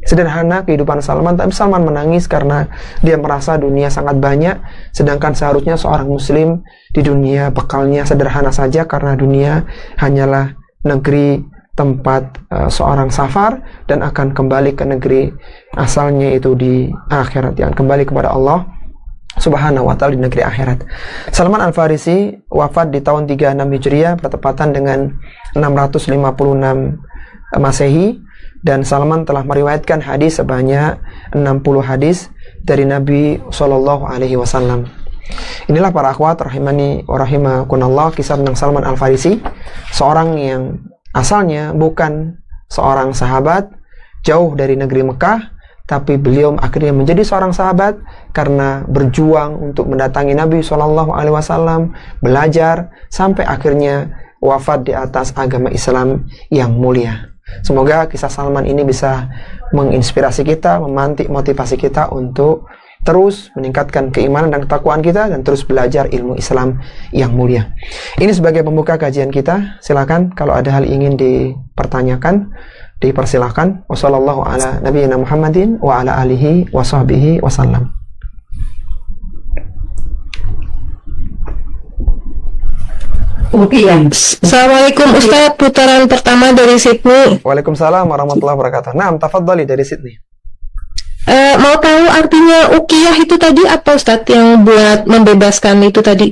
sederhana kehidupan Salman, tapi Salman menangis karena dia merasa dunia sangat banyak, sedangkan seharusnya seorang muslim di dunia bekalnya sederhana saja, karena dunia hanyalah negeri tempat seorang safar dan akan kembali ke negeri asalnya, itu di akhirat, yang kembali kepada Allah Subhanahu wa ta'ala di negeri akhirat. Salman Al-Farisi wafat di tahun 36 Hijriah bertepatan dengan 656 Masehi, dan Salman telah meriwayatkan hadis sebanyak 60 hadis dari Nabi Shallallahu Alaihi Wasallam. Inilah para akhwat rahimani wa rahimakumullah, kisah tentang Salman Al-Farisi, seorang yang asalnya bukan seorang sahabat, jauh dari negeri Mekah, tapi beliau akhirnya menjadi seorang sahabat karena berjuang untuk mendatangi Nabi Shallallahu Alaihi Wasallam, belajar sampai akhirnya wafat di atas agama Islam yang mulia. Semoga kisah Salman ini bisa menginspirasi kita, memantik motivasi kita untuk terus meningkatkan keimanan dan ketakwaan kita, dan terus belajar ilmu Islam yang mulia. Ini sebagai pembuka kajian kita. Silakan kalau ada hal ingin dipertanyakan, dipersilakan. Wassallallahu ala nabiyyina Muhammadin wa ala alihi wa sahbihi wasallam. Assalamualaikum Ustadz, putaran pertama dari Sydney. Waalaikumsalam warahmatullahi wabarakatuh. Naam, tafadhali dari Sydney. Mau tahu artinya ukiyah itu tadi apa Ustadz, yang buat membebaskan itu tadi?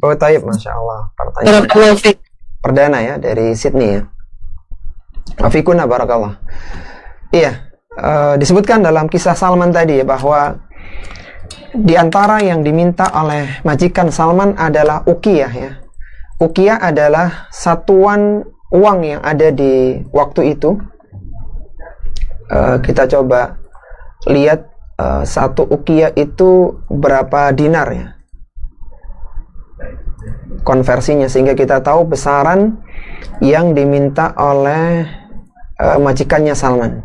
Oh, taib, Masya Allah. Pertanyaan perdana ya dari Sydney ya. Afikuna barakallah. Iya, disebutkan dalam kisah Salman tadi ya, bahwa di antara yang diminta oleh majikan Salman adalah ukiyah ya. Ukiyah adalah satuan uang yang ada di waktu itu. Kita coba lihat satu ukiyah itu berapa dinar ya, konversinya, sehingga kita tahu besaran yang diminta oleh majikannya Salman.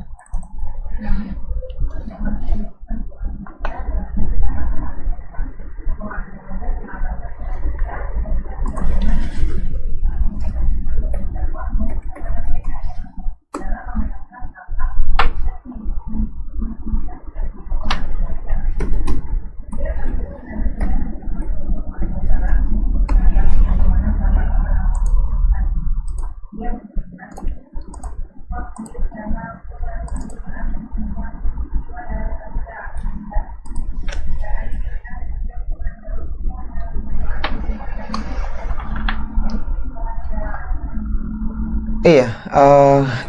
Iya,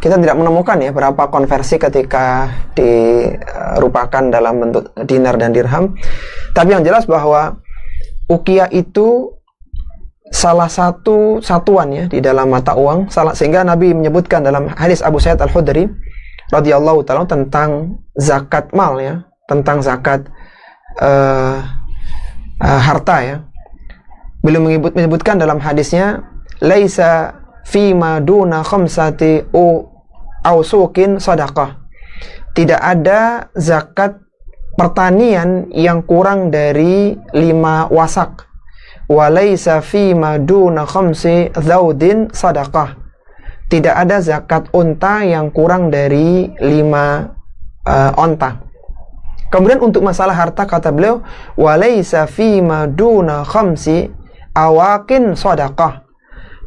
kita tidak menemukan ya berapa konversi ketika dirupakan dalam bentuk dinar dan dirham. Tapi yang jelas bahwa ukiyah itu salah satu satuan ya di dalam mata uang, sehingga Nabi menyebutkan dalam hadis Abu Sa'id Al-Khudri radhiyallahu ta'ala tentang zakat mal ya, tentang zakat harta ya. Beliau menyebutkan dalam hadisnya, laisa fima duna khamsati ausukin sadaqah. Tidak ada zakat pertanian yang kurang dari 5 wasak. Walaysa fima duna khamsi dhaudin sadaqah. Tidak ada zakat unta yang kurang dari 5 onta. Kemudian untuk masalah harta kata beliau, walaysa fima duna khamsi awakin sadaqah.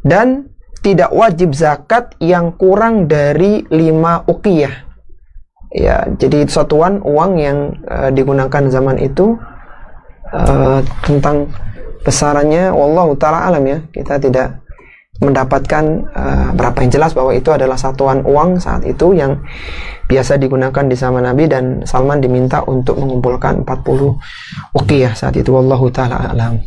Dan tidak wajib zakat yang kurang dari 5 ukiyah. Ya, jadi satuan uang yang digunakan zaman itu, tentang besarannya wallahu ta'ala alam ya. Kita tidak mendapatkan berapa, yang jelas bahwa itu adalah satuan uang saat itu yang biasa digunakan di zaman Nabi, dan Salman diminta untuk mengumpulkan 40 ukiyah saat itu, wallahu ta'ala alam.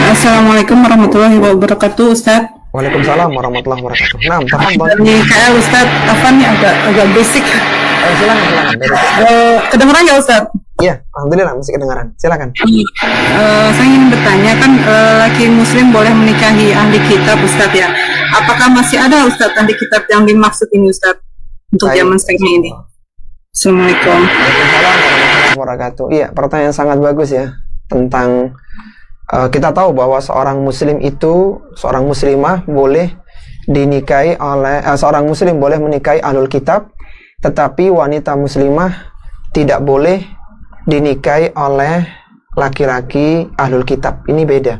Assalamualaikum warahmatullahi wabarakatuh, Ustaz. Waalaikumsalam warahmatullahi wabarakatuh. Nah, Ini kayak Ustaz, apa nih agak basic. Silakan. Kedengeran nggak Ustaz? Iya, alhamdulillah masih kedengaran. Silakan. Saya ingin bertanya, kan laki muslim boleh menikahi ahli kitab, Ustaz ya. Apakah masih ada Ustaz ahli kitab yang dimaksud ini Ustaz untuk zaman sekarang ini? Assalamualaikum. Waalaikumsalam warahmatullahi wabarakatuh. Iya, pertanyaan sangat bagus ya, tentang kita tahu bahwa seorang muslim itu, seorang muslimah boleh dinikahi oleh seorang muslim boleh menikahi ahlul kitab, tetapi wanita muslimah tidak boleh dinikahi oleh laki-laki ahlul kitab. Ini beda.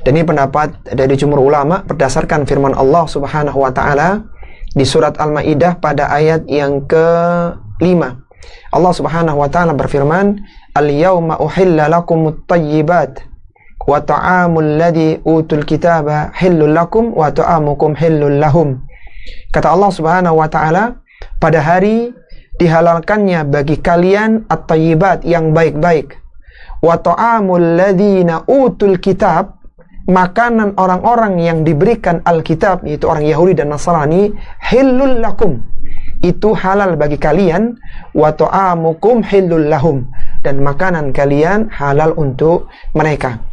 Dan ini pendapat dari jumhur ulama berdasarkan firman Allah Subhanahu wa taala di surat Al-Maidah pada ayat yang ke-5. Allah Subhanahu wa taala berfirman, "Al-yauma uhilla lakumut thayyibat wa ta'amul ladzi utul kitaba hillul lakum wa ta'amukum hillul lahum." Kata Allah Subhanahu wa taala, pada hari dihalalkannya bagi kalian at-thayyibat yang baik-baik, wa ta'amul ladzina utul kitab, makanan orang-orang yang diberikan Alkitab, yaitu orang Yahudi dan Nasrani, hillul lakum, itu halal bagi kalian, wa ta'amukum hillul lahum, dan makanan kalian halal untuk mereka.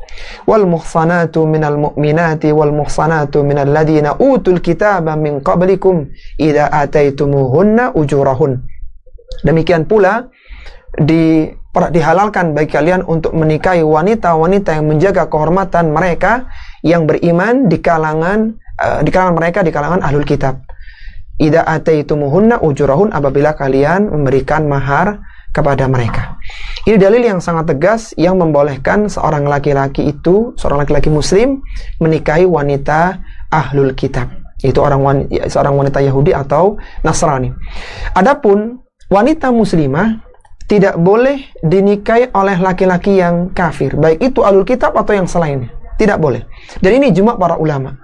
Wal muhsanatu minal mu'minati wal muhsanatu minal ladzina utul kitaba min qablikum idza ataitumuhunna ujurahun. Demikian pula dihalalkan bagi kalian untuk menikahi wanita-wanita yang menjaga kehormatan mereka yang beriman di kalangan mereka, di kalangan ahlul kitab. Idza ataitumuhunna ujurahun, apabila kalian memberikan mahar kepada mereka. Ini dalil yang sangat tegas yang membolehkan seorang laki-laki muslim menikahi wanita ahlul kitab, yaitu seorang wanita Yahudi atau Nasrani. Adapun wanita muslimah tidak boleh dinikahi oleh laki-laki yang kafir, baik itu ahlul kitab atau yang selainnya. Tidak boleh. Dan ini ijma' para ulama.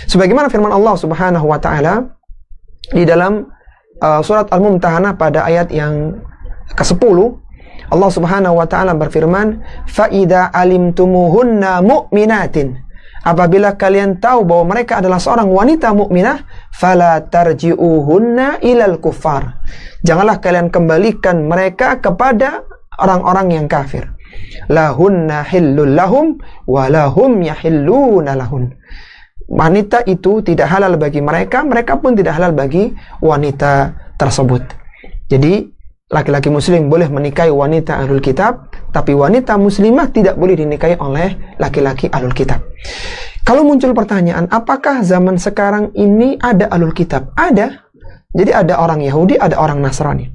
Sebagaimana firman Allah Subhanahu wa taala di dalam surat Al-Mumtahanah pada ayat yang ke-10, Allah Subhanahu wa taala berfirman, "Fa idza alimtumuhunna mu'minatin." Apabila kalian tahu bahwa mereka adalah seorang wanita mukminah, fala tarji'uhunna ilal kuffar. Janganlah kalian kembalikan mereka kepada orang-orang yang kafir. Lahunna hillul lahum wa lahum yahilluna lahun. Wanita itu tidak halal bagi mereka, mereka pun tidak halal bagi wanita tersebut. Jadi laki-laki muslim boleh menikahi wanita ahlul kitab, tapi wanita muslimah tidak boleh dinikahi oleh laki-laki ahlul kitab. Kalau muncul pertanyaan, apakah zaman sekarang ini ada ahlul kitab? Ada. Jadi ada orang Yahudi, ada orang Nasrani.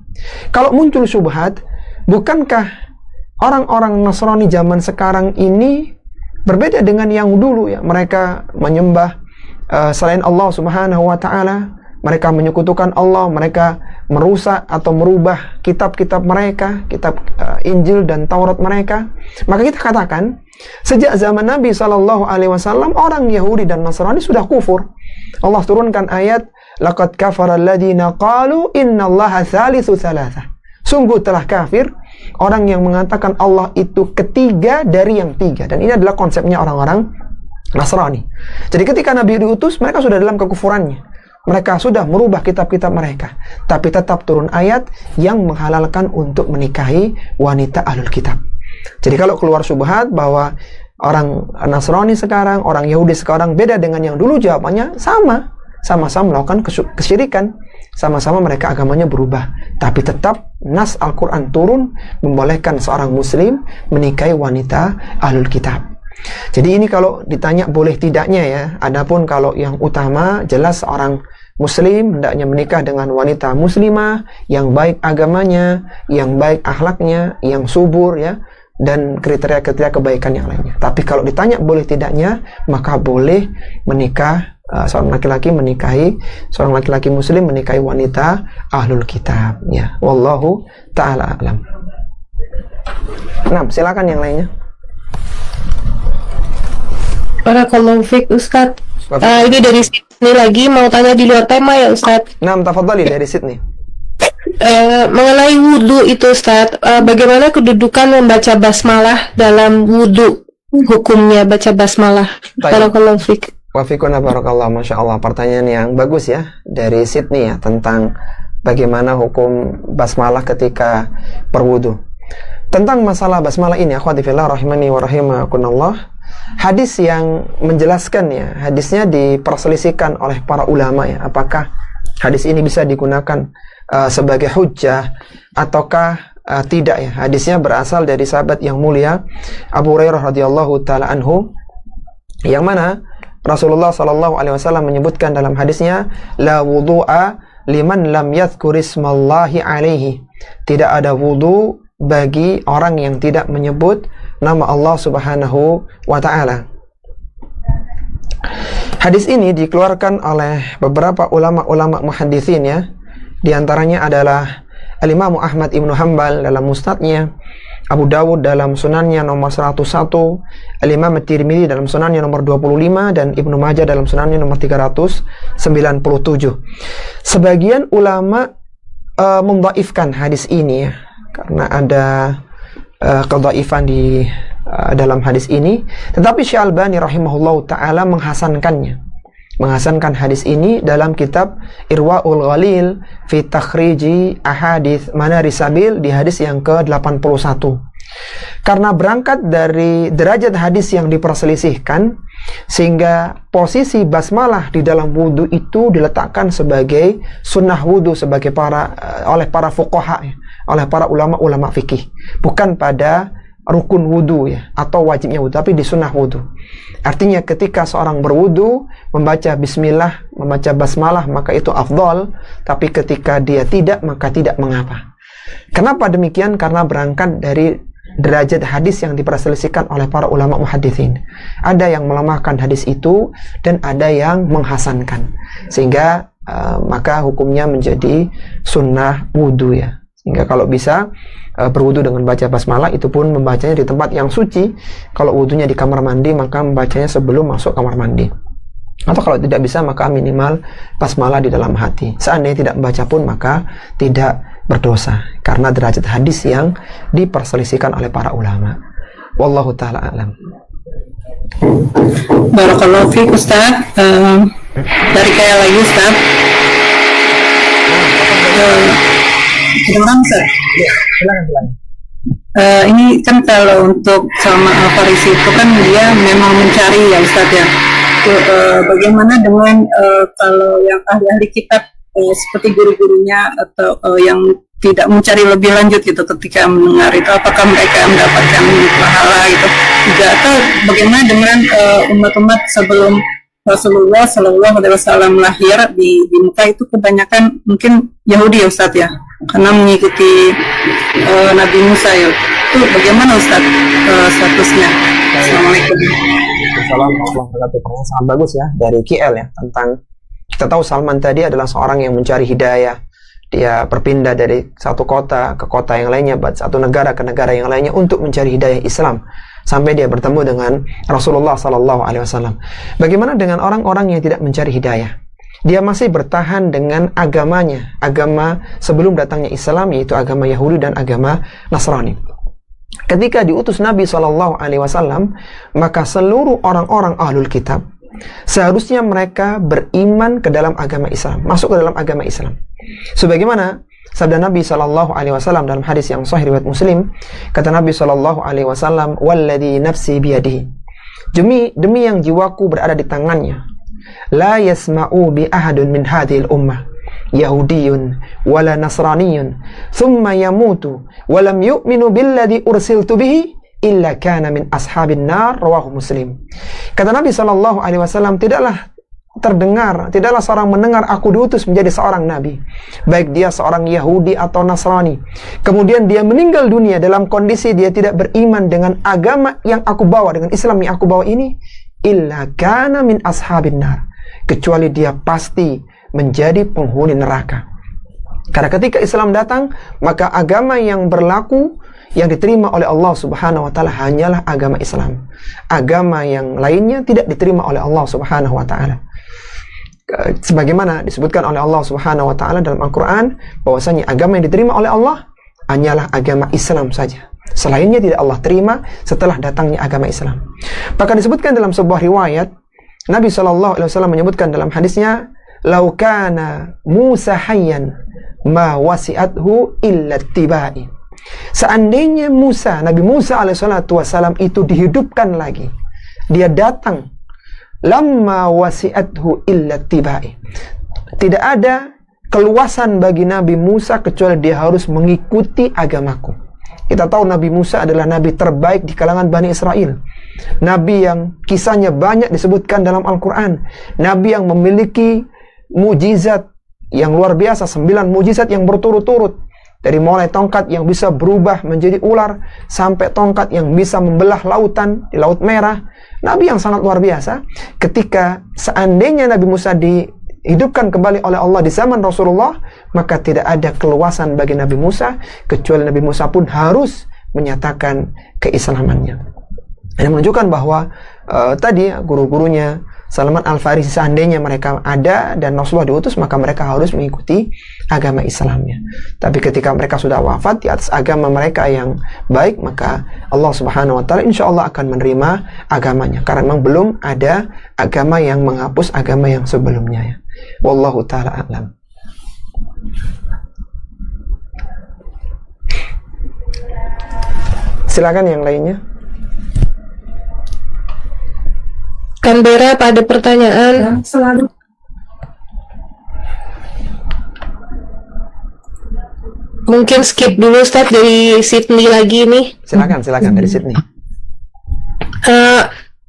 Kalau muncul syubhat, bukankah orang-orang Nasrani zaman sekarang ini berbeda dengan yang dulu ya? Mereka menyembah selain Allah Subhanahu wa taala, mereka menyekutukan Allah, mereka merusak atau merubah kitab-kitab mereka, kitab Injil dan Taurat mereka. Maka kita katakan, sejak zaman Nabi SAW, orang Yahudi dan Nasrani sudah kufur. Allah turunkan ayat, "Laqad kafara alladziina qalu innallaha tsalitsu tsalatsa." Sungguh telah kafir orang yang mengatakan Allah itu ketiga dari yang tiga. Dan ini adalah konsepnya orang-orang Nasrani. Jadi ketika Nabi diutus, mereka sudah dalam kekufurannya. Mereka sudah merubah kitab-kitab mereka. Tapi tetap turun ayat yang menghalalkan untuk menikahi wanita ahlul kitab. Jadi kalau keluar syubhat bahwa orang Nasrani sekarang, orang Yahudi sekarang beda dengan yang dulu, jawabannya sama. Sama-sama melakukan kesyirikan. Sama-sama mereka agamanya berubah. Tapi tetap nas Al-Quran turun membolehkan seorang muslim menikahi wanita ahlul kitab. Jadi ini kalau ditanya boleh tidaknya ya. Adapun kalau yang utama jelas seorang muslim hendaknya menikah dengan wanita muslimah yang baik agamanya, yang baik akhlaknya, yang subur ya, dan kriteria-kriteria kebaikan yang lainnya. Tapi kalau ditanya boleh tidaknya, maka boleh menikah seorang laki-laki muslim menikahi wanita ahlul kitab ya. Wallahu ta'ala a'lam. Nah, silakan yang lainnya. Barakallahu fiik Ustadz. Ini dari Sydney lagi, mau tanya di luar tema ya Ustadz. Nah, tafadhali dari Sydney. Mengenai wudhu itu Ustadz, bagaimana kedudukan membaca basmalah dalam wudhu? Hukumnya baca basmalah. Barakallahu fiik. Wa fiikunna barakallah. Masya Allah, pertanyaan yang bagus ya dari Sydney ya, tentang bagaimana hukum basmalah ketika berwudhu. Tentang masalah basmalah ini, akhwati fillah rahimani wa rahimakumullah, hadis yang menjelaskan ya, hadisnya diperselisihkan oleh para ulama ya, apakah hadis ini bisa digunakan sebagai hujjah ataukah tidak ya. Hadisnya berasal dari sahabat yang mulia Abu Hurairah radhiyallahu taala anhu, yang mana Rasulullah sallallahu alaihi wasallam menyebutkan dalam hadisnya, la wudu'a liman lam yadhkurismallahi alaihi. Tidak ada wudu bagi orang yang tidak menyebut nama Allah Subhanahu wa taala. Hadis ini dikeluarkan oleh beberapa ulama-ulama muhaditsin ya. Di antaranya adalah Al-Imam Ahmad Ibnu Hanbal dalam musnadnya, Abu Dawud dalam sunannya nomor 101, Al-Imam At-Tirmidzi dalam sunannya nomor 25, dan Ibnu Majah dalam sunannya nomor 397. Sebagian ulama mendhaifkan hadis ini ya, karena ada kedhaifan di dalam hadis ini, tetapi Syekh Albani rahimahullahu taala menghasankan hadis ini dalam kitab Irwaul Ghalil fi takhriji ahadits Manaris Sabil di hadis yang ke-81. Karena berangkat dari derajat hadis yang diperselisihkan, sehingga posisi basmalah di dalam wudu itu diletakkan sebagai sunnah wudu oleh para fuqaha, oleh para ulama-ulama fikih, bukan pada rukun wudu ya, atau wajibnya wudu, tapi di sunnah wudu. Artinya ketika seorang berwudu membaca bismillah, membaca basmalah, maka itu afdol, tapi ketika dia tidak, maka tidak mengapa. Kenapa demikian? Karena berangkat dari derajat hadis yang diperselisihkan oleh para ulama muhaditsin. Ada yang melemahkan hadis itu dan ada yang menghasankan, sehingga maka hukumnya menjadi sunnah wudu ya. Sehingga kalau bisa berwudu dengan baca basmalah, itu pun membacanya di tempat yang suci. Kalau wudunya di kamar mandi, maka membacanya sebelum masuk kamar mandi. Atau kalau tidak bisa, maka minimal basmalah di dalam hati. Seandainya tidak membaca pun, maka tidak berdosa, karena derajat hadis yang diperselisihkan oleh para ulama. Wallahu ta'ala a'lam. Barakallahu fiik Ustaz. Dari kaya lagi Ustaz. Silakan Ustaz. Ya, silakan. Ini kan kalau untuk Salman Al-Farisi itu kan dia memang mencari ya Ustaz ya. Bagaimana dengan kalau yang ahli-ahli kitab seperti guru-gurunya atau yang tidak mencari lebih lanjut gitu ketika mendengar itu, apakah mereka mendapatkan pahala gitu juga, atau bagaimana dengan umat-umat sebelum Rasulullah Shallallahu Alaihi Wasallam lahir di Mekah itu kebanyakan mungkin Yahudi ya Ustadz ya, karena mengikuti Nabi Musa ya. Itu bagaimana Ustadz statusnya? Assalamualaikum. Assalamualaikum warahmatullahi wabarakatuh. Sangat bagus ya dari KL ya, tentang kita tahu Salman tadi adalah seorang yang mencari hidayah. Dia berpindah dari satu kota ke kota yang lainnya, satu negara ke negara yang lainnya untuk mencari hidayah Islam, sampai dia bertemu dengan Rasulullah Sallallahu Alaihi Wasallam. Bagaimana dengan orang-orang yang tidak mencari hidayah? Dia masih bertahan dengan agamanya, agama sebelum datangnya Islam, yaitu agama Yahudi dan agama Nasrani. Ketika diutus Nabi Sallallahu Alaihi Wasallam, maka seluruh orang-orang ahlul kitab seharusnya mereka beriman ke dalam agama Islam, masuk ke dalam agama Islam. Sebagaimana sabda Nabi Sallallahu Alaihi Wasallam dalam hadis yang sahih riwayat Muslim, kata Nabi Sallallahu Alaihi Wasallam, "Walladzi nafsi biyadihi." Demi yang jiwaku berada di tangannya, la yasma'u bi ahadun min hadhil ummah Yahudiyun wala Nasraniyun thumma yamutu wa lam yu'minu billadhi ursiltu bihi illa kana min ashabin nar, rawahu Muslim. Kata Nabi Sallallahu Alaihi Wasallam, tidaklah seorang mendengar aku diutus menjadi seorang nabi, baik dia seorang Yahudi atau Nasrani, kemudian dia meninggal dunia dalam kondisi dia tidak beriman dengan agama yang aku bawa, dengan Islam yang aku bawa ini, illa kana min ashabin nar, kecuali dia pasti menjadi penghuni neraka. Karena ketika Islam datang, maka agama yang berlaku, yang diterima oleh Allah Subhanahu wa taala hanyalah agama Islam. Agama yang lainnya tidak diterima oleh Allah Subhanahu wa taala. Sebagaimana disebutkan oleh Allah Subhanahu wa taala dalam Al-Qur'an, bahwasanya agama yang diterima oleh Allah hanyalah agama Islam saja. Selainnya tidak Allah terima setelah datangnya agama Islam. Bahkan disebutkan dalam sebuah riwayat, Nabi Shallallahu Alaihi Wasallam menyebutkan dalam hadisnya, "Lau kana Musa hayyan ma wasi'athu illa tibai." Seandainya Nabi Musa alaihissalatu wassalam itu dihidupkan lagi, dia datang, lamma wasi'athu illa tibai, tidak ada keluasan bagi Nabi Musa kecuali dia harus mengikuti agamaku. Kita tahu Nabi Musa adalah nabi terbaik di kalangan Bani Israel. Nabi yang kisahnya banyak disebutkan dalam Al-Quran, Nabi yang memiliki mujizat yang luar biasa, 9 mujizat yang berturut-turut, dari mulai tongkat yang bisa berubah menjadi ular sampai tongkat yang bisa membelah lautan di Laut Merah. Nabi yang sangat luar biasa. Ketika seandainya Nabi Musa dihidupkan kembali oleh Allah di zaman Rasulullah, maka tidak ada keluasan bagi Nabi Musa, kecuali Nabi Musa pun harus menyatakan keislamannya. Ini menunjukkan bahwa tadi guru-gurunya Salman Al-Farisi, seandainya mereka ada dan Rasulullah diutus, maka mereka harus mengikuti agama Islamnya. Tapi ketika mereka sudah wafat di atas agama mereka yang baik, maka Allah Subhanahu wa Ta'ala insya Allah akan menerima agamanya, karena memang belum ada agama yang menghapus agama yang sebelumnya ya. Wallahu ta'ala a'lam. Silakan yang lainnya. Canberra, pada pertanyaan Selalu. mungkin skip dulu Ustadz, dari Sydney lagi nih. Silakan dari Sydney.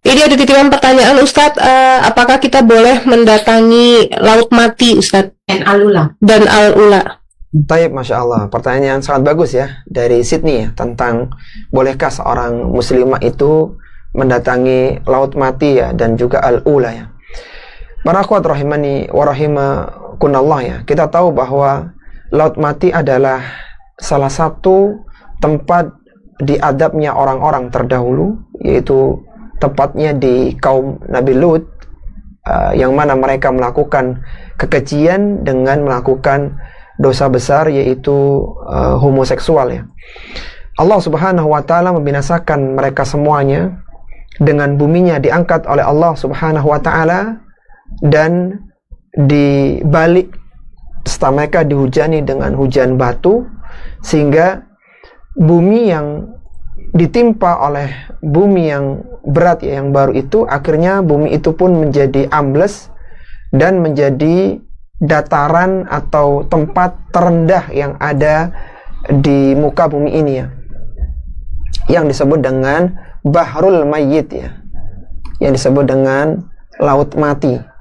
Ini ada titipan pertanyaan Ustadz, apakah kita boleh mendatangi Laut Mati Ustadz? Dan Al-Ula. Taib, Masya Allah, pertanyaan yang sangat bagus ya dari Sydney ya, tentang bolehkah seorang muslimah itu mendatangi Laut Mati ya, dan juga Al-Ula ya. Para akhwat rahimani wa rahimakunallah ya, kita tahu bahwa Laut Mati adalah salah satu tempat diadabnya orang-orang terdahulu, yaitu tepatnya di kaum Nabi Lut, yang mana mereka melakukan kekejian dengan melakukan dosa besar, yaitu homoseksual ya. Allah Subhanahu wa Ta'ala membinasakan mereka semuanya dengan buminya diangkat oleh Allah Subhanahu wa Ta'ala, dan dibalik setelah mereka dihujani dengan hujan batu, sehingga bumi yang ditimpa oleh bumi yang berat ya, yang baru itu, akhirnya bumi itu pun menjadi ambles dan menjadi dataran atau tempat terendah yang ada di muka bumi ini ya, yang disebut dengan Bahrul Mayyit ya, yang disebut dengan Laut Mati.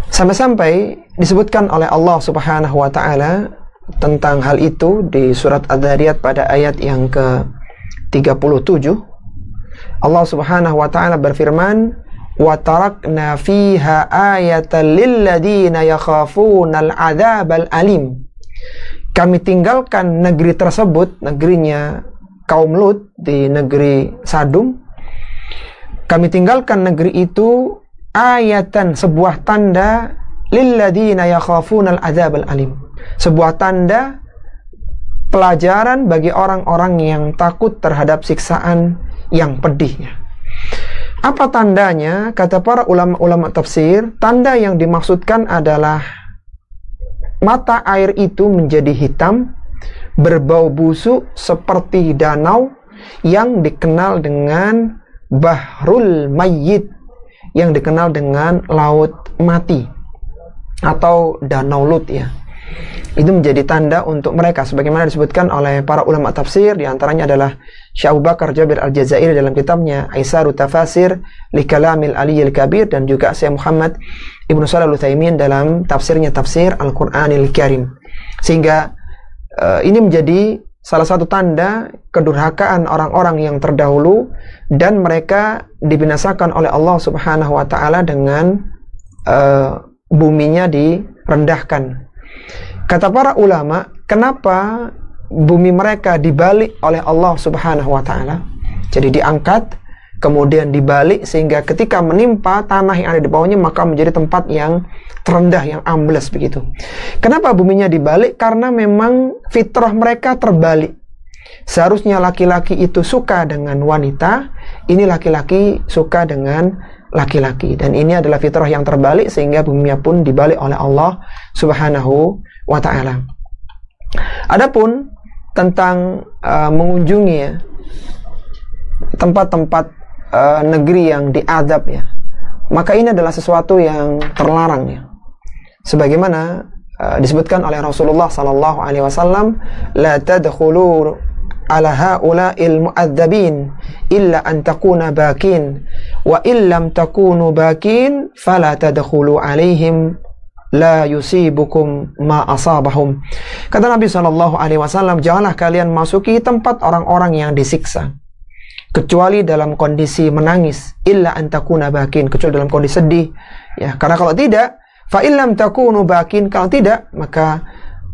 Sampai-sampai disebutkan oleh Allah Subhanahu wa Ta'ala tentang hal itu di surat Adz-Dzariyat pada ayat yang ke-37. Allah Subhanahu wa Ta'ala berfirman, "Wa tarakna fiha ayatan lil ladzina yakhafuna al-'adzabal alim." Kami tinggalkan negeri tersebut, negerinya kaum Lut di negeri Sadum. Kami tinggalkan negeri itu ayatan, sebuah tanda, lilladzina yakhafuna al-'adzabal alim, sebuah tanda pelajaran bagi orang-orang yang takut terhadap siksaan yang pedih. Apa tandanya? Kata para ulama-ulama tafsir, tanda yang dimaksudkan adalah mata air itu menjadi hitam, berbau busuk seperti danau yang dikenal dengan Bahrul Mayyit, yang dikenal dengan Laut Mati atau Danau Lut ya. Itu menjadi tanda untuk mereka, sebagaimana disebutkan oleh para ulama tafsir, diantaranya adalah Syekh Abu Bakar Jabir Al-Jazairi dalam kitabnya Aisaru Tafasir li Kalamil Aliyyil Kabir, dan juga Syekh Muhammad Ibnu Shalih Al-Utsaimin dalam tafsirnya Tafsir Al-Qur'anil Karim. Sehingga ini menjadi salah satu tanda kedurhakaan orang-orang yang terdahulu, dan mereka dibinasakan oleh Allah Subhanahu wa Ta'ala dengan buminya direndahkan. Kata para ulama, kenapa bumi mereka dibalik oleh Allah Subhanahu wa Ta'ala? Jadi diangkat, kemudian dibalik, sehingga ketika menimpa tanah yang ada di bawahnya, maka menjadi tempat yang terendah, yang ambles begitu. Kenapa buminya dibalik? Karena memang fitrah mereka terbalik. Seharusnya laki-laki itu suka dengan wanita, ini laki-laki suka dengan laki-laki, dan ini adalah fitrah yang terbalik, sehingga buminya pun dibalik oleh Allah Subhanahu wa Ta'ala. Adapun tentang mengunjungi ya, tempat-tempat negeri yang diadab ya, maka ini adalah sesuatu yang terlarang ya, sebagaimana disebutkan oleh Rasulullah sallallahu alaihi wasallam, la tadkhulu ala haula'il mu'adzabin illa an takuna bakin wa illam takunu bakin fala tadkhulu alaihim la yusibukum ma asabahum. Kata Nabi SAW, janganlah kalian masuki tempat orang-orang yang disiksa kecuali dalam kondisi menangis, illa an takuna bakin, kecuali dalam kondisi sedih ya. Karena kalau tidak, fa illam takunu bakin, kalau tidak maka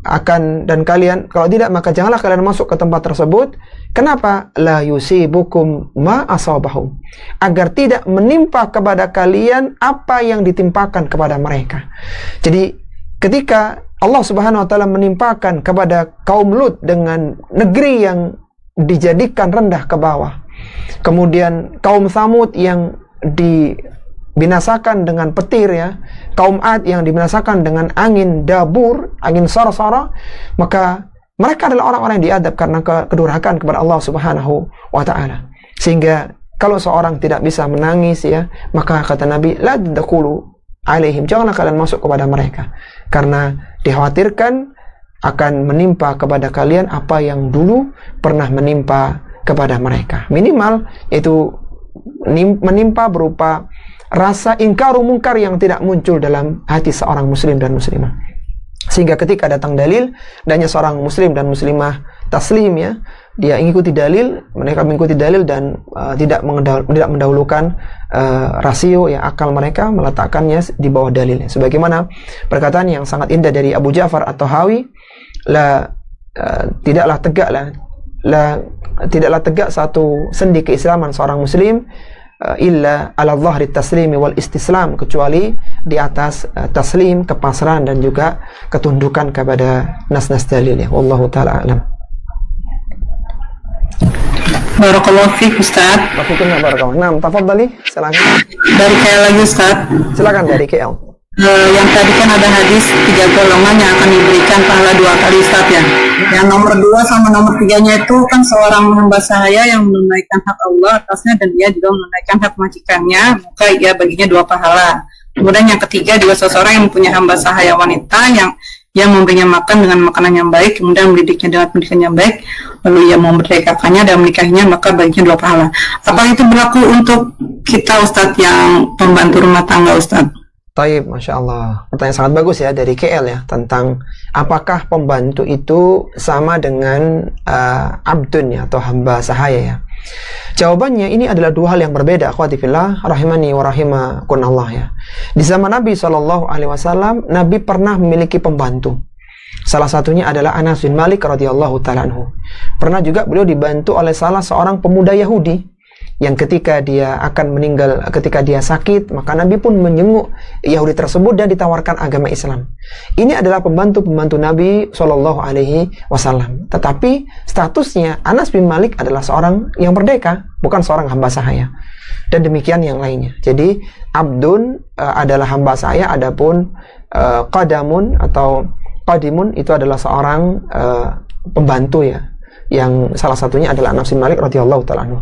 akan, dan kalian kalau tidak maka janganlah kalian masuk ke tempat tersebut. Kenapa? La yusibukum ma asabahum, agar tidak menimpa kepada kalian apa yang ditimpakan kepada mereka. Jadi ketika Allah Subhanahu wa taala menimpakan kepada kaum Lut dengan negeri yang dijadikan rendah ke bawah, kemudian kaum Tsamud yang dibinasakan dengan petir ya, kaum Ad yang dibinasakan dengan angin dabur, angin sara-sara, maka mereka adalah orang-orang yang diadab karena kedurhakaan kepada Allah Subhanahu wa taala. Sehingga kalau seorang tidak bisa menangis ya, maka kata Nabi, la tadkhulu alaihim, janganlah kalian masuk kepada mereka, karena dikhawatirkan akan menimpa kepada kalian apa yang dulu pernah menimpa kepada mereka. Minimal itu menimpa berupa rasa ingkaru mungkar yang tidak muncul dalam hati seorang muslim dan muslimah. Sehingga ketika datang dalil, adanya seorang muslim dan muslimah taslim ya, dia mengikuti dalil, mereka mengikuti dalil dan tidak mendahulukan rasio ya, akal mereka, meletakkannya di bawah dalilnya. Sebagaimana perkataan yang sangat indah dari Abu Ja'far at-Tahawi, tidaklah tegak satu sendi keislaman seorang muslim illa ala dhahri taslimi wal istislam, kecuali di atas taslim, kepasrahan dan juga ketundukan kepada nas-nas dalilnya. Wallahu taala alam. Barakallahu fiik Ustaz. Wafikum barakallahu. Naam, tafadhali, silakan. Dari KL lagi Ustaz. Silakan dari KL. Yang tadi kan ada hadis 3 golongan yang akan diberikan pahala 2 kali Ustaz ya. Yang nomor 2 sama nomor 3-nya itu kan seorang hamba sahaya yang menunaikan hak Allah atasnya dan dia juga menunaikan hak majikannya, maka ia baginya 2 pahala. Kemudian yang ketiga juga seseorang yang mempunyai hamba sahaya wanita yang memberinya makan dengan makanan yang baik, kemudian mendidiknya dengan pendidikan yang baik, lalu ia memerdekakannya dan menikahinya, maka baginya 2 pahala. Apa itu berlaku untuk kita Ustadz yang pembantu rumah tangga Ustadz? Taib, Masya Allah. Pertanyaan sangat bagus ya dari KL ya, tentang apakah pembantu itu sama dengan abdun ya, atau hamba sahaya ya. Jawabannya ini adalah 2 hal yang berbeda, akhwati fillah, rahimani wa rahimakunallah ya. Di zaman Nabi SAW, Nabi pernah memiliki pembantu. Salah satunya adalah Anas bin Malik radhiyallahu ta'ala anhu. Pernah juga beliau dibantu oleh salah seorang pemuda Yahudi yang ketika dia akan meninggal, ketika dia sakit, maka Nabi pun menjenguk Yahudi tersebut dan ditawarkan agama Islam. Ini adalah pembantu-pembantu Nabi SAW. Tetapi statusnya Anas bin Malik adalah seorang yang merdeka, bukan seorang hamba sahaya. Dan demikian yang lainnya. Jadi abdun adalah hamba sahaya, adapun qadamun atau qadimun itu adalah seorang pembantu ya, yang salah satunya adalah Anas bin Malik radhiyallahu ta'ala anhu.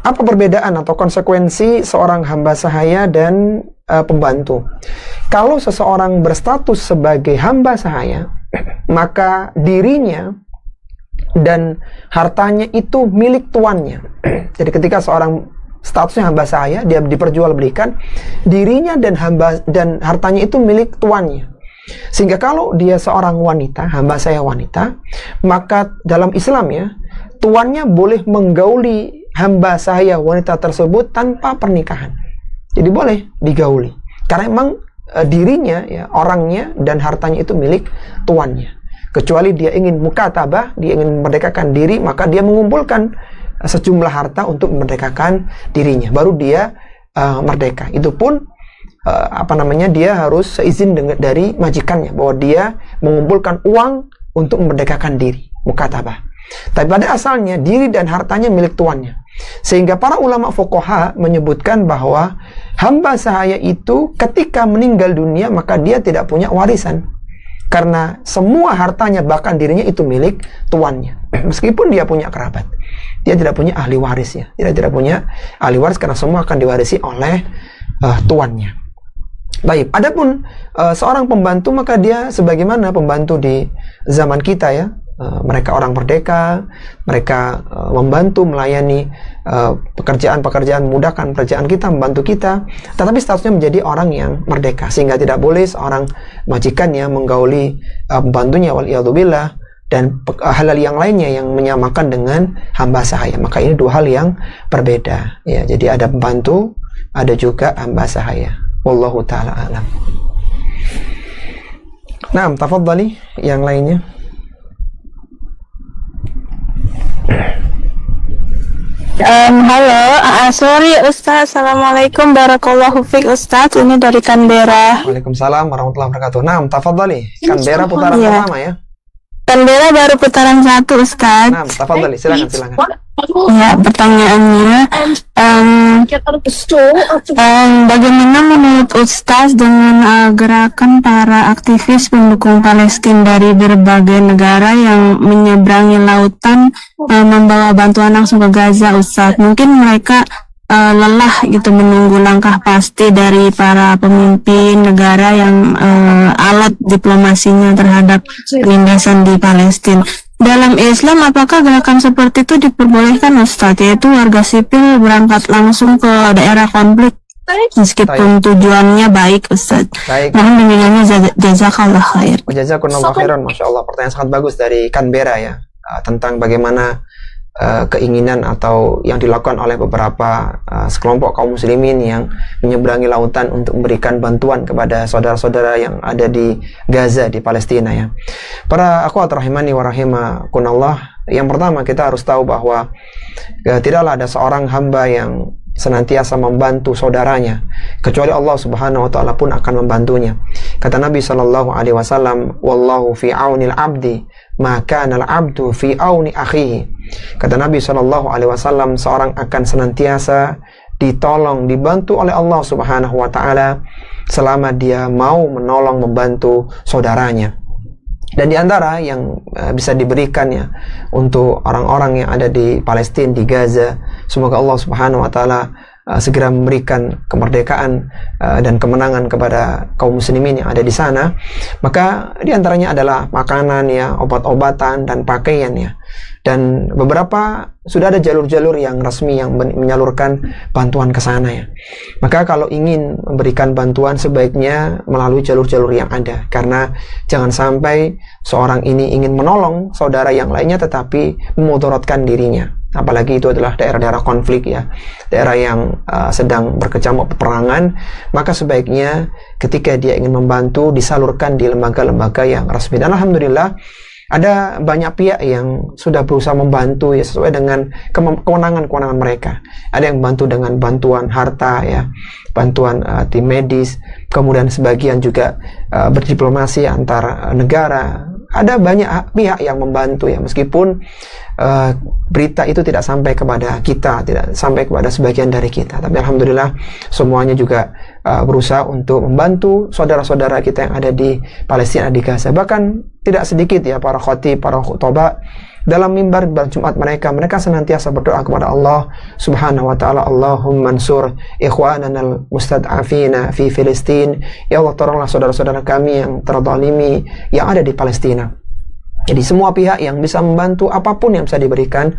Apa perbedaan atau konsekuensi seorang hamba sahaya dan pembantu? Kalau seseorang berstatus sebagai hamba sahaya, maka dirinya dan hartanya itu milik tuannya. Jadi ketika seorang statusnya hamba sahaya, dia diperjualbelikan, dirinya dan hartanya itu milik tuannya. Sehingga kalau dia seorang wanita, hamba sahaya wanita, maka dalam Islam ya, tuannya boleh menggauli hamba sahaya wanita tersebut tanpa pernikahan. Jadi boleh digauli, karena memang dirinya ya, orangnya dan hartanya itu milik tuannya. Kecuali dia ingin mukatabah, dia ingin memerdekakan diri, maka dia mengumpulkan sejumlah harta untuk memerdekakan dirinya, baru dia merdeka. Itu pun dia harus seizin dari majikannya bahwa dia mengumpulkan uang untuk memerdekakan diri, mukatabah. Tapi pada asalnya diri dan hartanya milik tuannya. Sehingga para ulama fuqaha menyebutkan bahwa hamba sahaya itu ketika meninggal dunia maka dia tidak punya warisan, karena semua hartanya bahkan dirinya itu milik tuannya. Meskipun dia punya kerabat, dia tidak punya ahli warisnya. Dia tidak punya ahli waris karena semua akan diwarisi oleh tuannya. Baik, adapun seorang pembantu, maka dia sebagaimana pembantu di zaman kita ya, mereka orang merdeka, mereka membantu melayani pekerjaan-pekerjaan, memudahkan pekerjaan kita, membantu kita, tetapi statusnya menjadi orang yang merdeka, sehingga tidak boleh seorang majikannya menggauli pembantunya waliyadzubillah, dan hal-hal yang lainnya yang menyamakan dengan hamba sahaya. Maka ini dua hal yang berbeda ya. Jadi ada pembantu, ada juga hamba sahaya. Wallahu ta'ala alam. Nah, tafadhali yang lainnya. Halo, sorry Ustaz, Assalamualaikum barakallahu fiik Ustaz, ini dari Canberra. Waalaikumsalam warahmatullahi wabarakatuh. Nah, tafadhali. Canberra putaran pertama ya. Canberra baru putaran 1 Ustaz. Nah, tafadhali, silakan. Ya, pertanyaannya, bagaimana menurut Ustaz dengan gerakan para aktivis pendukung Palestina dari berbagai negara yang menyeberangi lautan membawa bantuan langsung ke Gaza, Ustaz? Mungkin mereka lelah gitu menunggu langkah pasti dari para pemimpin negara yang alat diplomasinya terhadap penindasan di Palestina. Dalam Islam, apakah gerakan seperti itu diperbolehkan, Ustaz? Yaitu warga sipil berangkat langsung ke daerah konflik meskipun tujuannya baik, Ustaz. Baik. Mohon bimbingannya, jazakallah khair. Jazakumullah khairan, Masya Allah. Pertanyaan sangat bagus dari Canberra ya, tentang bagaimana keinginan atau yang dilakukan oleh beberapa sekelompok kaum muslimin yang menyeberangi lautan untuk memberikan bantuan kepada saudara-saudara yang ada di Gaza, di Palestina ya. Para akhwat rahimani wa rahimakumullah, yang pertama kita harus tahu bahwa tidaklah ada seorang hamba yang senantiasa membantu saudaranya kecuali Allah Subhanahu wa taala pun akan membantunya. Kata Nabi sallallahu alaihi wasallam, "Wallahu fi aunil 'abdi ma kana al-'abdu fi auni akhihi." Kata Nabi sallallahu alaihi wasallam, seorang akan senantiasa ditolong, dibantu oleh Allah Subhanahu wa taala selama dia mau menolong, membantu saudaranya. Dan di antara yang bisa diberikan ya untuk orang-orang yang ada di Palestina, di Gaza, semoga Allah Subhanahu wa taala segera memberikan kemerdekaan dan kemenangan kepada kaum muslimin yang ada di sana. Maka di antaranya adalah makanan ya, obat-obatan dan pakaian ya. Dan beberapa sudah ada jalur-jalur yang resmi yang menyalurkan bantuan ke sana ya. Maka kalau ingin memberikan bantuan sebaiknya melalui jalur-jalur yang ada, karena jangan sampai seorang ini ingin menolong saudara yang lainnya tetapi memudaratkan dirinya. Apalagi itu adalah daerah-daerah konflik ya, daerah yang sedang berkecamuk peperangan. Maka sebaiknya ketika dia ingin membantu disalurkan di lembaga-lembaga yang resmi. Dan alhamdulillah ada banyak pihak yang sudah berusaha membantu ya sesuai dengan kewenangan mereka. Ada yang membantu dengan bantuan harta ya, bantuan tim medis, kemudian sebagian juga berdiplomasi antar negara. Ada banyak pihak yang membantu ya, meskipun berita itu tidak sampai kepada kita, tidak sampai kepada sebagian dari kita, tapi alhamdulillah semuanya juga berusaha untuk membantu saudara-saudara kita yang ada di Palestina, di Gaza. Bahkan tidak sedikit ya para khatib, para khutbah dalam mimbar Jumat mereka senantiasa berdoa kepada Allah Subhanahu wa taala, Allahumma ansur ikhwananal mustad'afina fi Filistin. Ya Allah, tolonglah saudara-saudara kami yang terzalimi yang ada di Palestina. Jadi semua pihak yang bisa membantu, apapun yang bisa diberikan,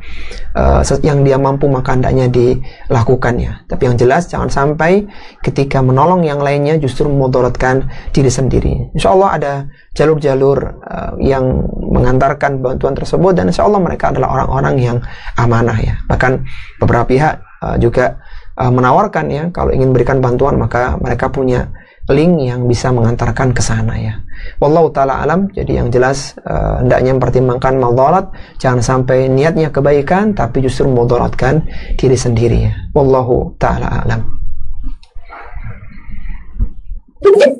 yang dia mampu maka hendaknya dilakukannya. Tapi yang jelas jangan sampai ketika menolong yang lainnya justru memudaratkan diri sendiri. Insya Allah ada jalur-jalur yang mengantarkan bantuan tersebut, dan insya Allah mereka adalah orang-orang yang amanah ya. Bahkan beberapa pihak juga menawarkan ya, kalau ingin berikan bantuan maka mereka punya link yang bisa mengantarkan ke sana ya. Wallahu ta'ala alam. Jadi yang jelas hendaknya mempertimbangkan madarat, jangan sampai niatnya kebaikan tapi justru memudaratkan diri sendiri ya. Wallahu ta'ala alam.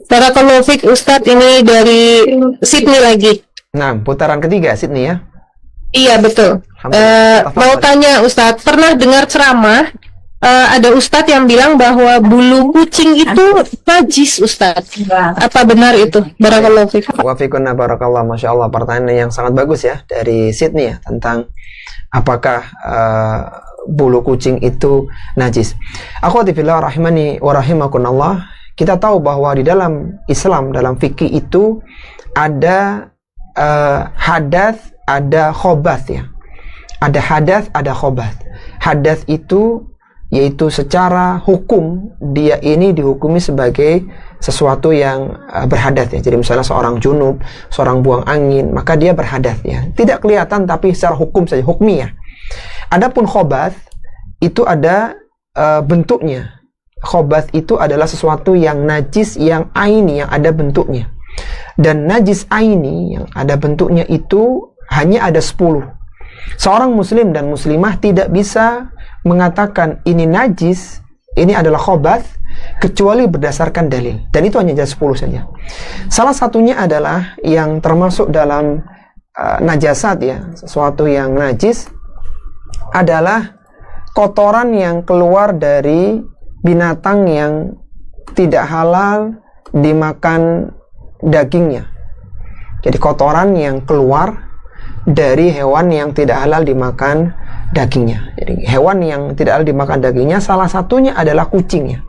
Barakallahu fiik Ustadz, ini dari Sydney lagi. Nah, putaran ketiga Sydney ya. Iya betul. Mau tanya Ustadz, pernah dengar ceramah ada Ustadz yang bilang bahwa bulu kucing itu najis, Ustadz. Apa benar itu? Barakallahu fiik. Wa fiikunna barakallah. Masya Allah, pertanyaan yang sangat bagus ya dari Sydney ya, tentang apakah bulu kucing itu najis. Akhwati fillah rahimani wa rahimakumullah, kita tahu bahwa di dalam Islam, dalam fikih itu ada hadas ada khobath ya. Ada hadas, ada khobath. Hadas itu yaitu secara hukum dia ini dihukumi sebagai sesuatu yang berhadas ya. Jadi misalnya seorang junub, seorang buang angin, maka dia berhadas ya. Tidak kelihatan tapi secara hukum saja, hukmiyah. Adapun khobath itu ada bentuknya. Khobath itu adalah sesuatu yang najis, yang aini, yang ada bentuknya. Dan najis aini yang ada bentuknya itu hanya ada 10. Seorang muslim dan muslimah tidak bisa mengatakan ini najis, ini adalah khobath, kecuali berdasarkan dalil. Dan itu hanya 10 saja. Salah satunya adalah yang termasuk dalam najasat ya, sesuatu yang najis adalah kotoran yang keluar dari binatang yang tidak halal dimakan dagingnya. Jadi kotoran yang keluar dari hewan yang tidak halal dimakan dagingnya. Jadi hewan yang tidak halal dimakan dagingnya salah satunya adalah kucing ya.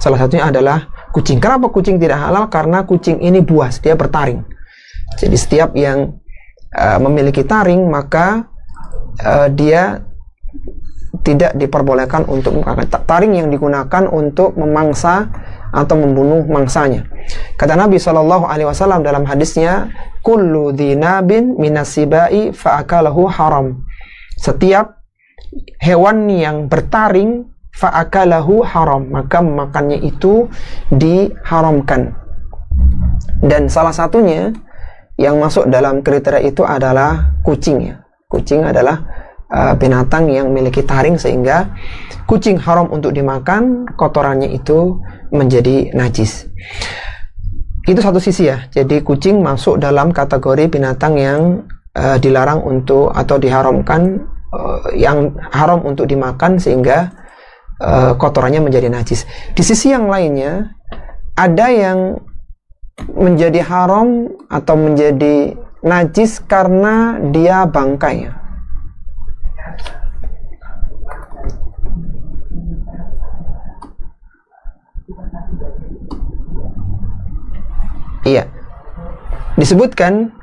Salah satunya adalah kucing. Kenapa kucing tidak halal? Karena kucing ini buas, dia bertaring. Jadi setiap yang memiliki taring maka dia tidak diperbolehkan untuk memakan. Taring yang digunakan untuk memangsa atau membunuh mangsanya. Kata Nabi SAW dalam hadisnya, kullu dhinabin minasibai fa'akalahu haram. Setiap hewan yang bertaring fa'akalahu haram, maka memakannya itu diharamkan. Dan salah satunya yang masuk dalam kriteria itu adalah kucing ya. Kucing adalah binatang yang memiliki taring sehingga kucing haram untuk dimakan, kotorannya itu menjadi najis. Itu satu sisi ya. Jadi kucing masuk dalam kategori binatang yang dilarang untuk atau diharamkan, yang haram untuk dimakan sehingga kotorannya menjadi najis. Di sisi yang lainnya ada yang menjadi haram atau menjadi najis karena dia bangkai. Iya, disebutkan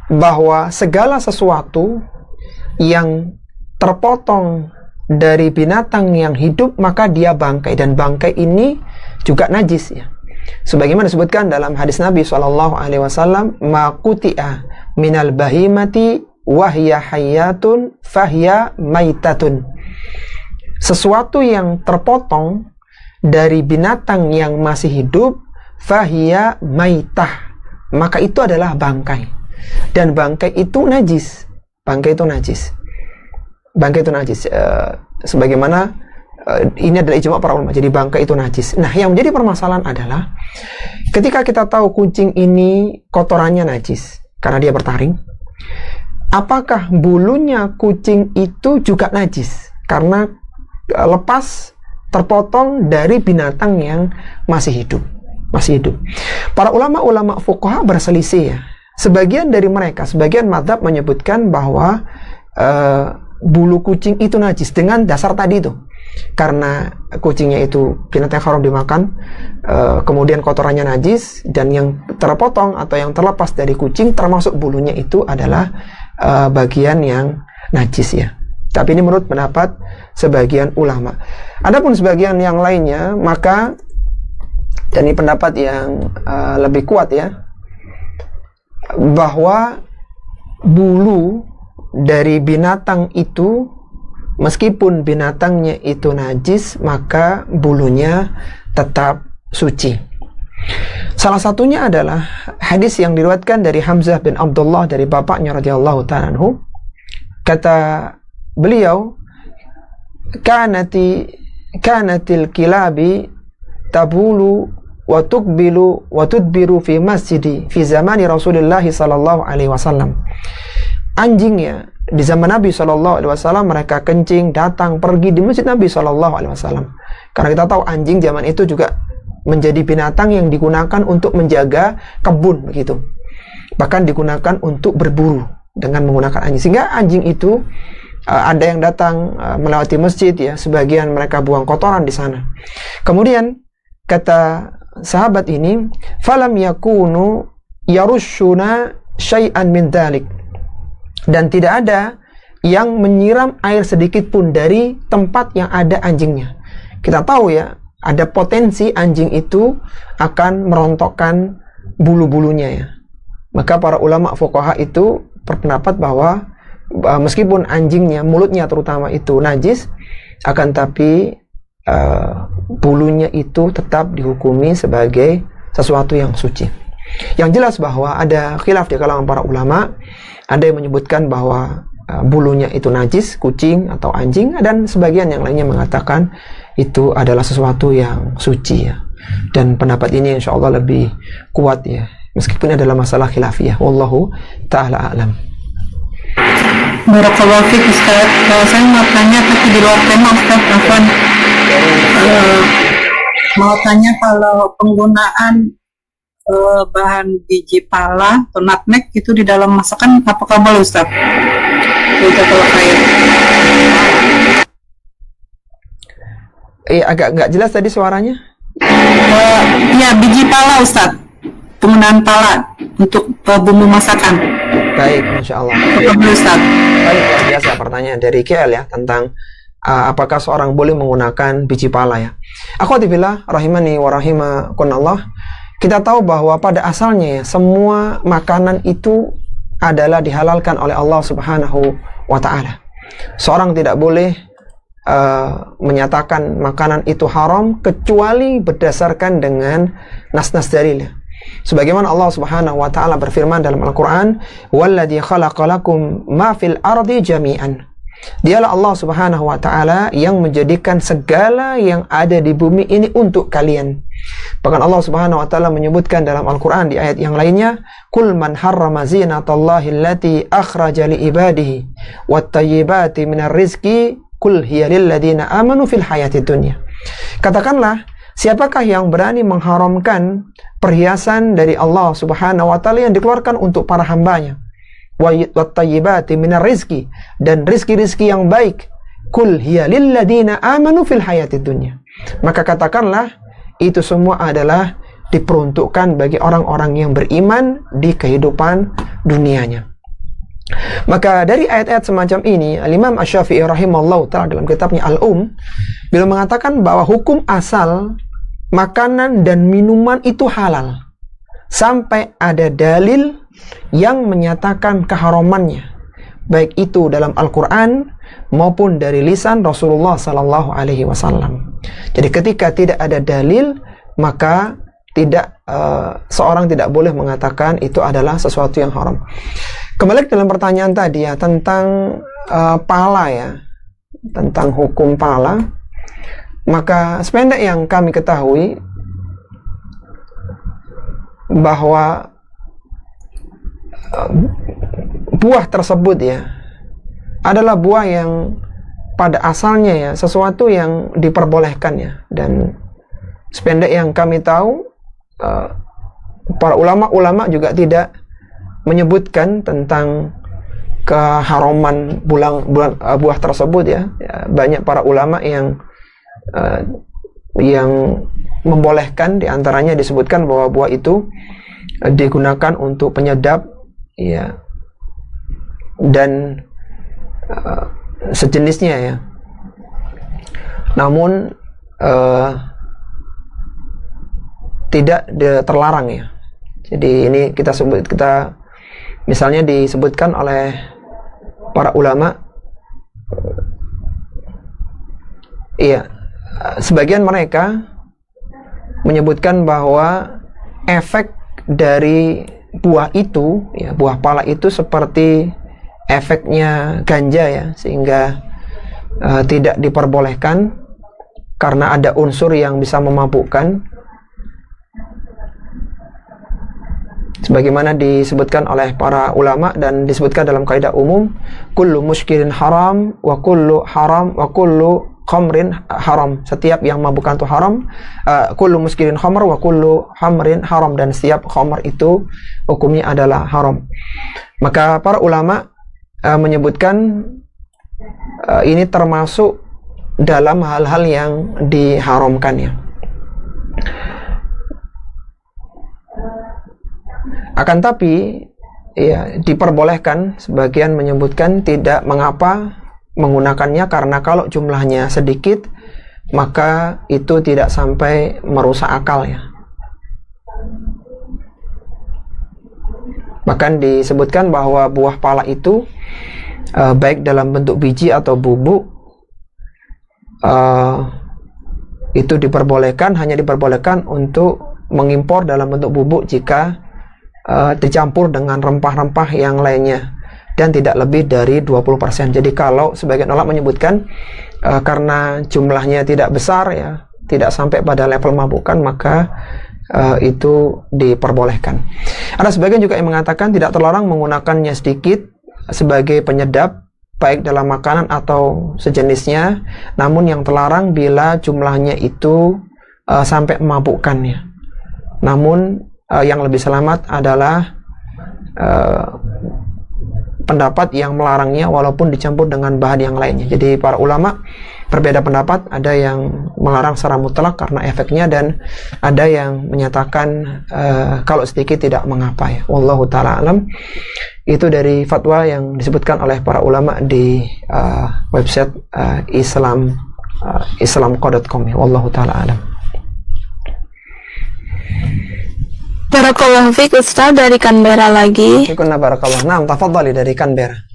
bahwa segala sesuatu yang terpotong dari binatang yang hidup maka dia bangkai, dan bangkai ini juga najis ya. Sebagaimana disebutkan dalam hadis Nabi SAW, ma quti'a minal bahimati wahya hayyatun fahya maitatun. Sesuatu yang terpotong dari binatang yang masih hidup fahya maitah, maka itu adalah bangkai. Dan bangkai itu najis. Bangkai itu najis. Bangkai itu najis. Sebagaimana ini adalah ijma para ulama. Jadi bangkai itu najis. Nah, yang menjadi permasalahan adalah ketika kita tahu kucing ini kotorannya najis karena dia bertaring, apakah bulunya kucing itu juga najis karena lepas terpotong dari binatang yang masih hidup? Para ulama-ulama fuqaha berselisih ya. Sebagian dari mereka, sebagian mazhab menyebutkan bahwa bulu kucing itu najis dengan dasar tadi itu. Karena kucingnya itu binatang haram dimakan, kemudian kotorannya najis, dan yang terpotong atau yang terlepas dari kucing termasuk bulunya itu adalah bagian yang najis ya. Tapi ini menurut pendapat sebagian ulama. Adapun sebagian yang lainnya, maka dan ini pendapat yang lebih kuat ya, bahwa bulu dari binatang itu meskipun binatangnya itu najis, maka bulunya tetap suci. Salah satunya adalah hadis yang diriwayatkan dari Hamzah bin Abdullah dari bapaknya radhiyallahu ta'ala anhu. Kata beliau, kanatil kilabi tabulu wa tuqbilu wa tudbiru fi masjidi fi zamani Rasulullah sallallahu alaihi wasallam. Anjingnya di zaman Nabi sallallahu alaihi wasallam mereka kencing, datang, pergi di masjid Nabi sallallahu alaihi wasallam. Karena kita tahu anjing zaman itu juga menjadi binatang yang digunakan untuk menjaga kebun begitu. Bahkan digunakan untuk berburu dengan menggunakan anjing. Sehingga anjing itu ada yang datang melewati masjid ya, sebagian mereka buang kotoran di sana. Kemudian kata sahabat ini, falam yakunu yarushuna syai'an min dzalik. Dan tidak ada yang menyiram air sedikit pun dari tempat yang ada anjingnya. Kita tahu ya, ada potensi anjing itu akan merontokkan bulu-bulunya ya. Maka para ulama fuqaha itu berpendapat bahwa meskipun anjingnya, mulutnya terutama itu najis, akan tapi bulunya itu tetap dihukumi sebagai sesuatu yang suci. Yang jelas bahwa ada khilaf di kalangan para ulama. Ada yang menyebutkan bahwa bulunya itu najis, kucing atau anjing, dan sebagian yang lainnya mengatakan itu adalah sesuatu yang suci ya. Dan pendapat ini insya Allah lebih kuat ya, meskipun adalah masalah khilafiyah. Wallahu ta'ala a'lam. Barakallahu fiik Ustaz. Saya mau tanya tapi di luar tema Ustaz, Afwan. Mau tanya kalau penggunaan bahan biji pala atau nutmeg itu di dalam masakan apakah boleh Ustaz? Itu kalau kaya. Agak nggak jelas tadi suaranya. Ya, biji pala Ustaz. Penggunaan pala untuk bumbu masakan. Baik, Masya Allah. Apakah boleh Ustaz? Baik, luar biasa pertanyaan dari KL ya, tentang apakah seorang boleh menggunakan biji pala ya. Akhwatillah rahimani wa rahimakumullah. Kita tahu bahwa pada asalnya ya, semua makanan itu adalah dihalalkan oleh Allah Subhanahu wa ta'ala. Seorang tidak boleh menyatakan makanan itu haram kecuali berdasarkan dengan nas-nas dalil. Sebagaimana Allah Subhanahu wa ta'ala berfirman dalam Al-Qur'an, "Walladzi khalaqalakum ma fil ardi jami'an." Dialah Allah Subhanahu wa ta'ala yang menjadikan segala yang ada di bumi ini untuk kalian. Bahkan Allah Subhanahu wa ta'ala menyebutkan dalam Al-Qur'an di ayat yang lainnya, "Qul man harrama zinatallahi allati akhraja li ibadihi wat tayyibati minar rizqi qul hiya lil ladzina amanu fil hayatid dunya." Katakanlah, siapakah yang berani mengharamkan perhiasan dari Allah Subhanahu wa ta'ala yang dikeluarkan untuk para hambanya? Wat tayyibati minar rizqi, dan rizki-rizki yang baik. Qul hiya lil ladzina amanu fil hayatid dunya. Maka katakanlah, itu semua adalah diperuntukkan bagi orang-orang yang beriman di kehidupan dunianya. Maka dari ayat-ayat semacam ini, Al-Imam Asy-Syafi'i rahimahullah ta'ala dalam kitabnya Al-Um, beliau mengatakan bahwa hukum asal makanan dan minuman itu halal sampai ada dalil yang menyatakan keharamannya, baik itu dalam Al-Quran maupun dari lisan Rasulullah Sallallahu Alaihi Wasallam. Jadi ketika tidak ada dalil, maka seorang tidak boleh mengatakan itu adalah sesuatu yang haram. Kembali dalam pertanyaan tadi ya, tentang pala ya, tentang hukum pala. Maka sependek yang kami ketahui bahwa buah tersebut ya adalah buah yang pada asalnya ya sesuatu yang diperbolehkan ya. Dan sependek yang kami tahu, para ulama-ulama juga tidak menyebutkan tentang keharaman buah tersebut ya. Banyak para ulama yang membolehkan, diantaranya disebutkan bahwa buah itu digunakan untuk penyedap ya, dan sejenisnya ya. Namun tidak terlarang ya. Jadi ini kita misalnya disebutkan oleh para ulama, iya, sebagian mereka menyebutkan bahwa efek dari buah itu, ya, buah pala itu seperti efeknya ganja ya, sehingga tidak diperbolehkan karena ada unsur yang bisa memabukkan. Sebagaimana disebutkan oleh para ulama dan disebutkan dalam kaidah umum, kullu muskirin haram wa kullu khamrin haram. Setiap yang mabukkan itu haram. Kullu muskirin khamr wa kullu hamrin haram, dan setiap khamr itu hukumnya adalah haram. Maka para ulama menyebutkan ini termasuk dalam hal-hal yang diharamkannya. Akan tapi ya diperbolehkan, sebagian menyebutkan tidak mengapa menggunakannya karena kalau jumlahnya sedikit maka itu tidak sampai merusak akal ya. Bahkan disebutkan bahwa buah pala itu baik dalam bentuk biji atau bubuk itu hanya diperbolehkan untuk mengimpor dalam bentuk bubuk jika dicampur dengan rempah-rempah yang lainnya dan tidak lebih dari 20%. Jadi kalau sebagian ulama menyebutkan karena jumlahnya tidak besar ya, tidak sampai pada level mabukan, maka itu diperbolehkan. Ada sebagian juga yang mengatakan tidak terlarang menggunakannya sedikit sebagai penyedap baik dalam makanan atau sejenisnya, namun yang terlarang bila jumlahnya itu sampai memabukkan ya. Namun yang lebih selamat adalah pendapat yang melarangnya walaupun dicampur dengan bahan yang lainnya. Jadi para ulama berbeda pendapat, ada yang melarang secara mutlak karena efeknya, dan ada yang menyatakan kalau sedikit tidak mengapa ya. Wallahu ta'ala alam. Itu dari fatwa yang disebutkan oleh para ulama di website islamco.com ya. Wallahu ta'ala alam. Barakallahu fiik Ustaz, dari Canberra lagi. Barakallah. Nah, tafadhali dari Canberra.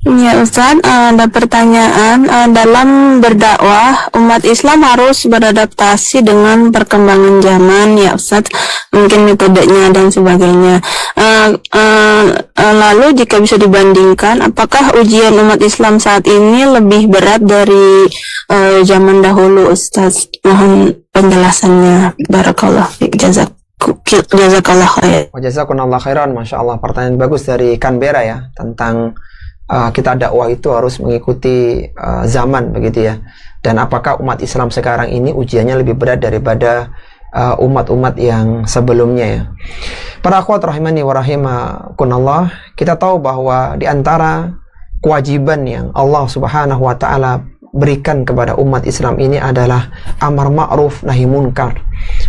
Ya Ustaz, ada pertanyaan, dalam berdakwah umat Islam harus beradaptasi dengan perkembangan zaman ya Ustaz, mungkin metodenya dan sebagainya. Lalu jika bisa dibandingkan, apakah ujian umat Islam saat ini lebih berat dari zaman dahulu Ustaz? Mohon penjelasannya. Barakallahu fiik. Jazakallah khair. Jazakumullah khairan. Masya Allah, pertanyaan bagus dari Canberra ya, tentang kita dakwah itu harus mengikuti zaman begitu ya, dan apakah umat Islam sekarang ini ujiannya lebih berat daripada umat-umat yang sebelumnya ya. Para akhwat rahimani wa rahimakumullah, kita tahu bahwa di antara kewajiban yang Allah Subhanahu wa taala berikan kepada umat Islam ini adalah amar ma'ruf nahi munkar.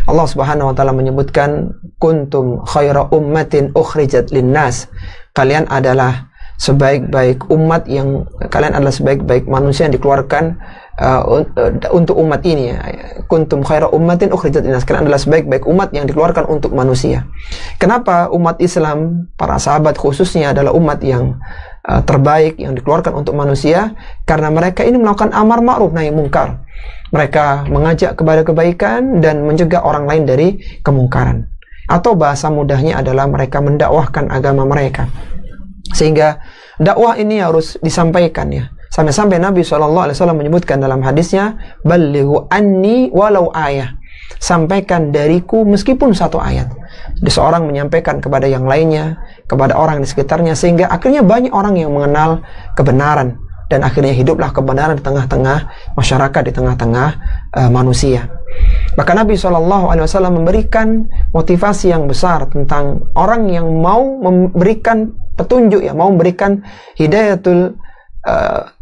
Allah Subhanahu wa taala menyebutkan kuntum khaira ummatin ukhrijat linnas. Kalian adalah sebaik-baik umat, yang kalian adalah sebaik-baik manusia yang dikeluarkan untuk umat ini ya. Kuntum khaira ummatin ukhrijat linnas. Kalian adalah sebaik-baik umat yang dikeluarkan untuk manusia. Kenapa umat Islam, para sahabat khususnya, adalah umat yang terbaik yang dikeluarkan untuk manusia? Karena mereka ini melakukan amar ma'ruf nahi munkar. Mereka mengajak kepada kebaikan dan mencegah orang lain dari kemungkaran. Atau bahasa mudahnya adalah mereka mendakwahkan agama mereka. Sehingga dakwah ini harus disampaikan ya. Sampai-sampai Nabi SAW menyebutkan dalam hadisnya, ballighu anni walau ayah. Sampaikan dariku meskipun satu ayat. Jadi seorang menyampaikan kepada yang lainnya, kepada orang di sekitarnya, sehingga akhirnya banyak orang yang mengenal kebenaran, dan akhirnya hiduplah kebenaran di tengah-tengah masyarakat, di tengah-tengah manusia. Bahkan Nabi SAW memberikan motivasi yang besar tentang orang yang mau memberikan petunjuk ya, mau memberikan hidayatul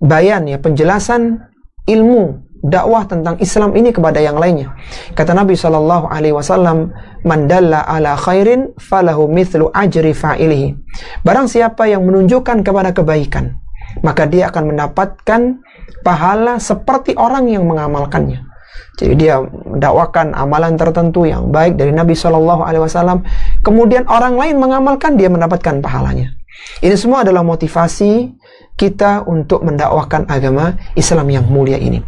bayan ya, penjelasan ilmu dakwah tentang Islam ini kepada yang lainnya. Kata Nabi SAW, man dalla ala khairin falahu mithlu ajri fa'ilihi. Barang siapa yang menunjukkan kepada kebaikan, maka dia akan mendapatkan pahala seperti orang yang mengamalkannya. Jadi dia mendakwakan amalan tertentu yang baik dari Nabi SAW, kemudian orang lain mengamalkan, dia mendapatkan pahalanya. Ini semua adalah motivasi kita untuk mendakwakan agama Islam yang mulia ini.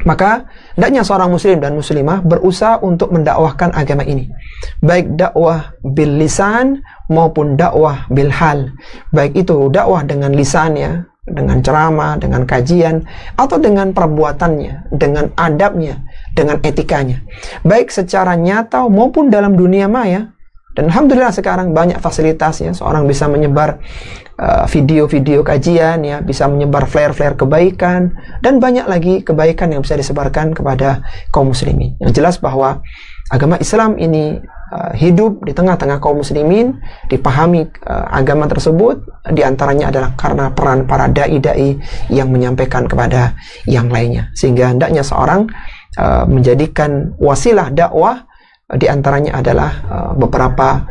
Maka hendaknya seorang muslim dan muslimah berusaha untuk mendakwahkan agama ini, baik dakwah bil lisan maupun dakwah bil hal. Baik itu dakwah dengan lisannya, dengan ceramah, dengan kajian, atau dengan perbuatannya, dengan adabnya, dengan etikanya, baik secara nyata maupun dalam dunia maya. Dan alhamdulillah sekarang banyak fasilitas ya, seorang bisa menyebar video-video kajian ya, bisa menyebar flare-flare kebaikan, dan banyak lagi kebaikan yang bisa disebarkan kepada kaum muslimin. Yang jelas bahwa agama Islam ini hidup di tengah-tengah kaum muslimin, dipahami agama tersebut diantaranya adalah karena peran para dai-dai yang menyampaikan kepada yang lainnya. Sehingga hendaknya seorang menjadikan wasilah dakwah di antaranya adalah beberapa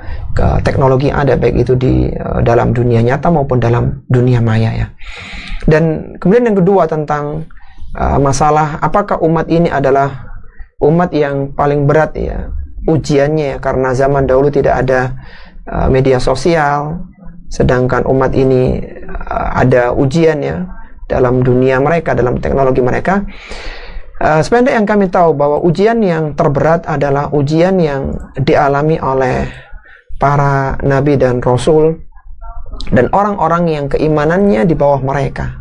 teknologi yang ada, baik itu di dalam dunia nyata maupun dalam dunia maya ya. Dan kemudian yang kedua tentang masalah apakah umat ini adalah umat yang paling berat ya ujiannya ya, karena zaman dahulu tidak ada media sosial, sedangkan umat ini ada ujiannya dalam dunia mereka, dalam teknologi mereka. Sependek yang kami tahu bahwa ujian yang terberat adalah ujian yang dialami oleh para nabi dan rasul dan orang-orang yang keimanannya di bawah mereka.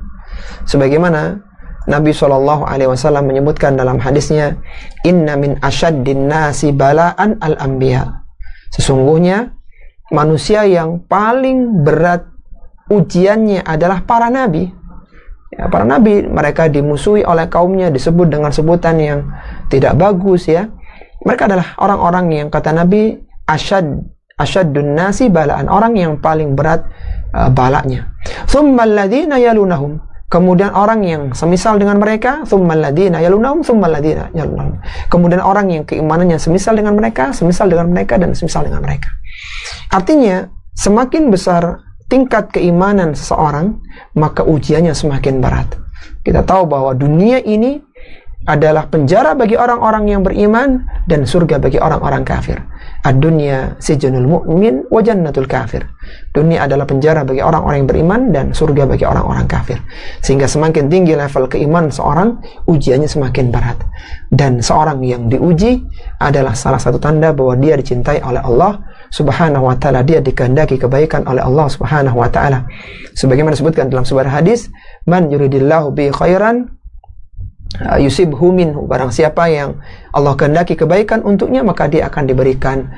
Sebagaimana Nabi SAW menyebutkan dalam hadisnya, Inna min asyaddin nasi bala'an al-anbiya. Sesungguhnya manusia yang paling berat ujiannya adalah para nabi. Ya, para nabi mereka dimusuhi oleh kaumnya, disebut dengan sebutan yang tidak bagus ya. Mereka adalah orang-orang yang kata Nabi asyaddun nasi bala'an, orang yang paling berat balaknya. Tsummal ladzina yalunahum, kemudian orang yang semisal dengan mereka, tsummal ladzina yalunahum, tsummal ladzina yalunahum. Kemudian orang yang keimanannya semisal dengan mereka, semisal dengan mereka dan semisal dengan mereka. Artinya semakin besar tingkat keimanan seseorang, maka ujiannya semakin berat. Kita tahu bahwa dunia ini adalah penjara bagi orang-orang yang beriman dan surga bagi orang-orang kafir. Ad-dunya sijnul mu'min wa jannatul kafir. Dunia adalah penjara bagi orang-orang yang beriman dan surga bagi orang-orang kafir. Sehingga semakin tinggi level keimanan seorang, ujiannya semakin berat. Dan seorang yang diuji adalah salah satu tanda bahwa dia dicintai oleh Allah Subhanahu wa ta'ala, dia dikehendaki kebaikan oleh Allah Subhanahu wa ta'ala. Sebagaimana disebutkan dalam sebuah hadis, man yuridillahu bi khairan yusibhu minhu, barang siapa yang Allah kehendaki kebaikan untuknya, maka dia akan diberikan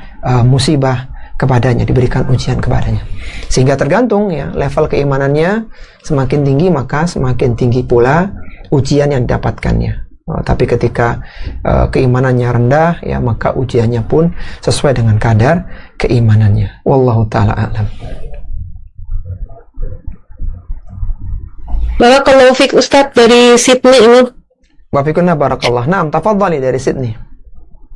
musibah kepadanya, diberikan ujian kepadanya. Sehingga tergantung ya level keimanannya, semakin tinggi maka semakin tinggi pula ujian yang didapatkannya. Tapi ketika keimanannya rendah ya, maka ujiannya pun sesuai dengan kadar keimanannya. Wallahu ta'ala a'lam. Barakallahu fiik Ustadz dari Sydney ini. Wafikunna barakallah. Naam, tafadhali dari Sydney.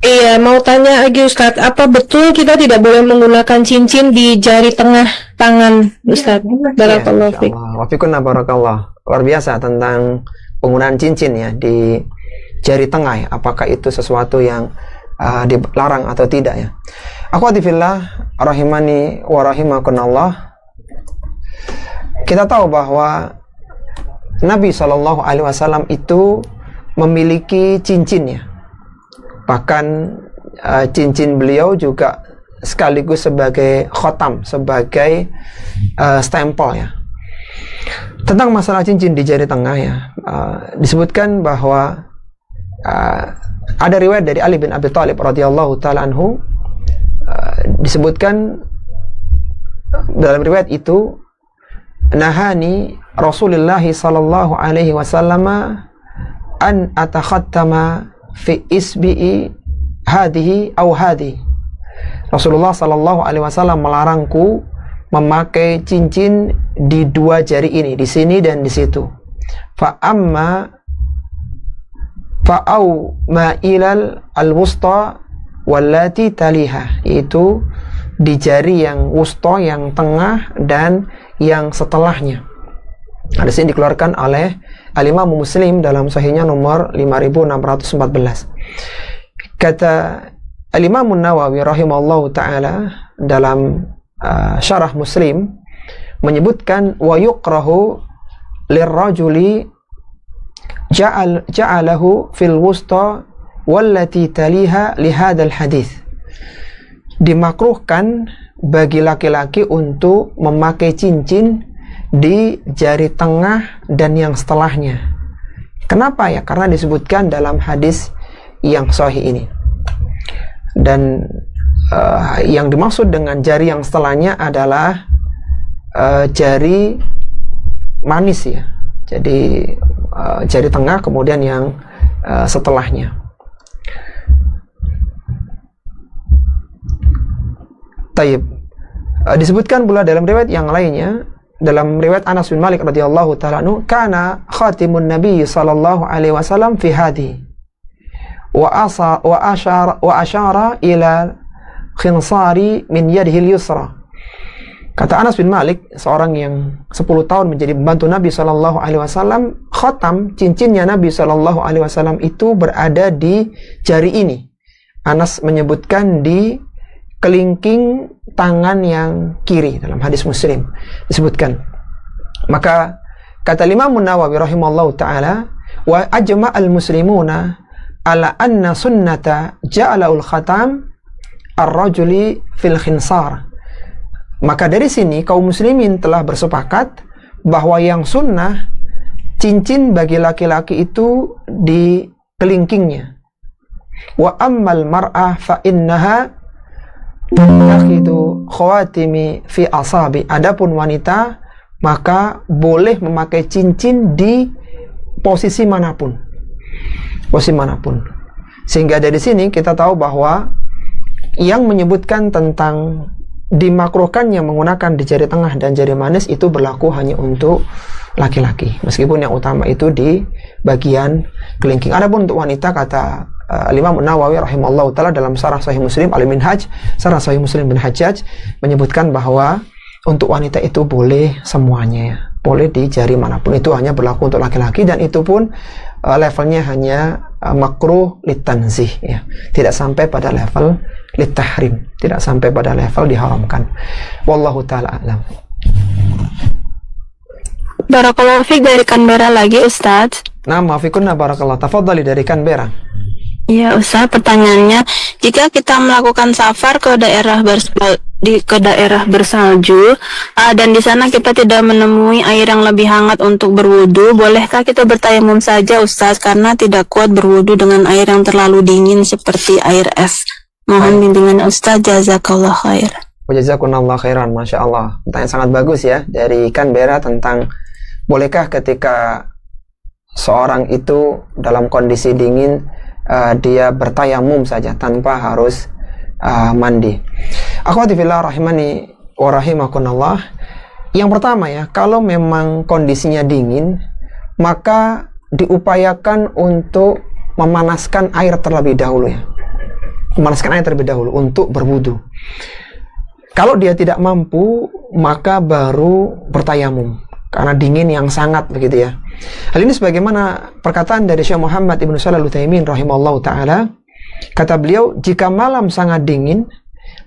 Iya, mau tanya lagi Ustadz, apa betul kita tidak boleh menggunakan cincin di jari tengah tangan Ustadz? Barakallahu fiik. Wafikunna barakallah. Luar biasa tentang penggunaan cincin ya di jari tengah ya. Apakah itu sesuatu yang dilarang atau tidak ya? Akhwati fillah rahimani wa rahimakunallah. Kita tahu bahwa Nabi SAW itu memiliki cincinnya. Bahkan cincin beliau juga sekaligus sebagai khotam, sebagai stempel ya. Tentang masalah cincin di jari tengah ya, disebutkan bahwa ada riwayat dari Ali bin Abi Thalib radhiyallahu taala anhu, disebutkan dalam riwayat itu, nahani Rasulullah sallallahu alaihi wasallam an atakhattama fi isbi'i hadhihi aw hadhi. Rasulullah sallallahu alaihi wasallam melarangku memakai cincin di dua jari ini, di sini dan di situ. Fa amma fa'au ma'ilal al-wusta wallati taliha, yaitu di jari yang wusta, yang tengah dan yang setelahnya. Hadis ini dikeluarkan oleh Al-Imam Muslim dalam sahihnya nomor 5614. Kata Al-Imam Nawawi rahimahullahu ta'ala dalam syarah Muslim menyebutkan, wa yukrahu lirrajuli ja'alahu fil wusta wallati taliha lihadal hadis. Dimakruhkan bagi laki-laki untuk memakai cincin di jari tengah dan yang setelahnya. Kenapa ya? Karena disebutkan dalam hadis yang sahih ini. Dan yang dimaksud dengan jari yang setelahnya adalah jari manis ya. Jadi jari tengah kemudian yang setelahnya. Taib. Disebutkan pula dalam riwayat yang lainnya, dalam riwayat Anas bin Malik radhiyallahu taala anhu, kana khatimun nabiy sallallahu alaihi wasallam fi hadi wa asyara ila khinsari min yadihi al-yusra. Kata Anas bin Malik, seorang yang 10 tahun menjadi pembantu Nabi SAW, khatam cincinnya Nabi SAW itu berada di jari ini. Anas menyebutkan di kelingking tangan yang kiri, dalam hadis Muslim disebutkan. Maka kata Imam Nawawi rahimallahu ta'ala, wa ajma'al muslimuna ala anna sunnata ja'alul khatam ar-rajuli fil khinsar. Maka dari sini kaum muslimin telah bersepakat bahwa yang sunnah cincin bagi laki-laki itu di kelingkingnya. Wa ammal mar'ah fa innaha takhidu khawatimi fi asabi. Adapun wanita maka boleh memakai cincin di posisi manapun. Posisi manapun. Sehingga dari sini kita tahu bahwa yang menyebutkan tentang dimakruhkannya menggunakan di jari tengah dan jari manis itu berlaku hanya untuk laki-laki, meskipun yang utama itu di bagian kelingking. Adapun untuk wanita, kata Imam Nawawi rahimahullah ta'ala dalam Syarah Sahih Muslim Al-Minhaj, Syarah Sahih Muslim bin Hajjaj, menyebutkan bahwa untuk wanita itu boleh semuanya, boleh di jari manapun. Itu hanya berlaku untuk laki-laki, dan itu pun levelnya hanya makruh litanzih, ya. Tidak sampai pada level litahrim, tidak sampai pada level diharamkan. Wallahu ta'ala a'lam. Barakallahu fiik, dari Canberra lagi Ustadz. Nah, maafikunna barakallah. Tafadhali dari Canberra. Iya Ustadz, pertanyaannya, jika kita melakukan safar ke daerah bersalju dan di sana kita tidak menemui air yang lebih hangat untuk berwudu, bolehkah kita bertayamum saja Ustadz, karena tidak kuat berwudu dengan air yang terlalu dingin seperti air es? Mohon bimbingan Ustadz, jazakallah khair. Jazakumullah khairan, Masya Allah. Pertanyaan sangat bagus ya dari Canberra tentang bolehkah ketika seorang itu dalam kondisi dingin dia bertayamum saja tanpa harus mandi. Akhwati fillah rahimani wa rahimakumullah. Yang pertama ya, kalau memang kondisinya dingin, maka diupayakan untuk memanaskan air terlebih dahulu ya. Memanaskan air terlebih dahulu untuk berwudu. Kalau dia tidak mampu, maka baru bertayamum karena dingin yang sangat begitu ya. Hal ini sebagaimana perkataan dari Syekh Muhammad Ibnu Shalih Al-Utsaimin rahimahullahu taala. Kata beliau, jika malam sangat dingin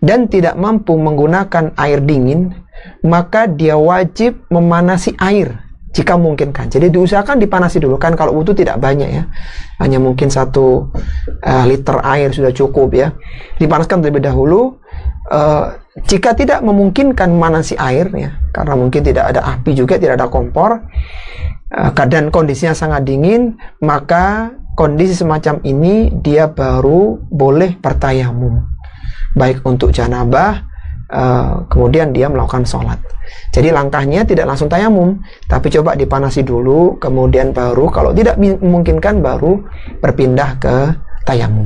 dan tidak mampu menggunakan air dingin, maka dia wajib memanasi air jika mungkin kan. Jadi diusahakan dipanasi dulu kan, kalau wudu tidak banyak ya, hanya mungkin 1 liter air sudah cukup ya. Dipanaskan terlebih dahulu. Jika tidak memungkinkan memanasi air ya, karena mungkin tidak ada api juga, tidak ada kompor, dan kondisinya sangat dingin, maka kondisi semacam ini dia baru boleh bertayamum, baik untuk janabah, kemudian dia melakukan sholat. Jadi langkahnya tidak langsung tayamum, tapi coba dipanasi dulu, kemudian baru kalau tidak memungkinkan baru berpindah ke tayamum.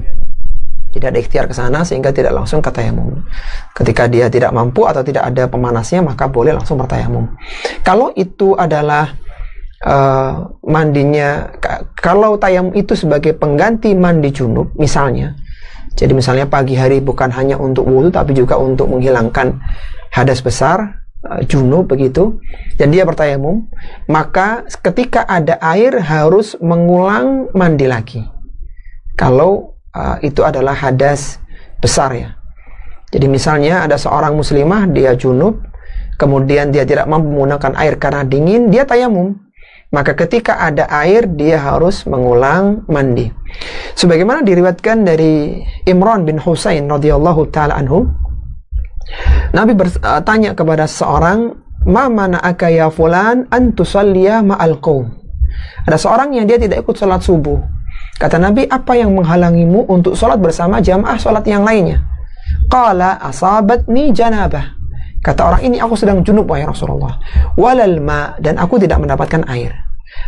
Jadi ada ikhtiar ke sana sehingga tidak langsung ke tayamum. Ketika dia tidak mampu atau tidak ada pemanasnya, maka boleh langsung bertayamum. Kalau itu adalah mandinya, kalau tayamum itu sebagai pengganti mandi junub misalnya, jadi misalnya pagi hari bukan hanya untuk wudu tapi juga untuk menghilangkan hadas besar, junub begitu, dan dia bertayamum, maka ketika ada air harus mengulang mandi lagi kalau itu adalah hadas besar ya. Jadi misalnya ada seorang muslimah, dia junub, kemudian dia tidak mampu menggunakan air karena dingin, dia tayamum, maka ketika ada air dia harus mengulang mandi. Sebagaimana diriwayatkan dari Imran bin Husain radhiyallahu taala anhu, Nabi bertanya kepada seorang, "Ma mana'aka ya fulan an tusalliya ma'al qaum?" Ada seorang yang dia tidak ikut salat subuh. Kata Nabi, apa yang menghalangimu untuk sholat bersama jamaah sholat yang lainnya? Qala asabatni janabah. Kata orang ini, aku sedang junub wahai Rasulullah. Walal ma, dan aku tidak mendapatkan air.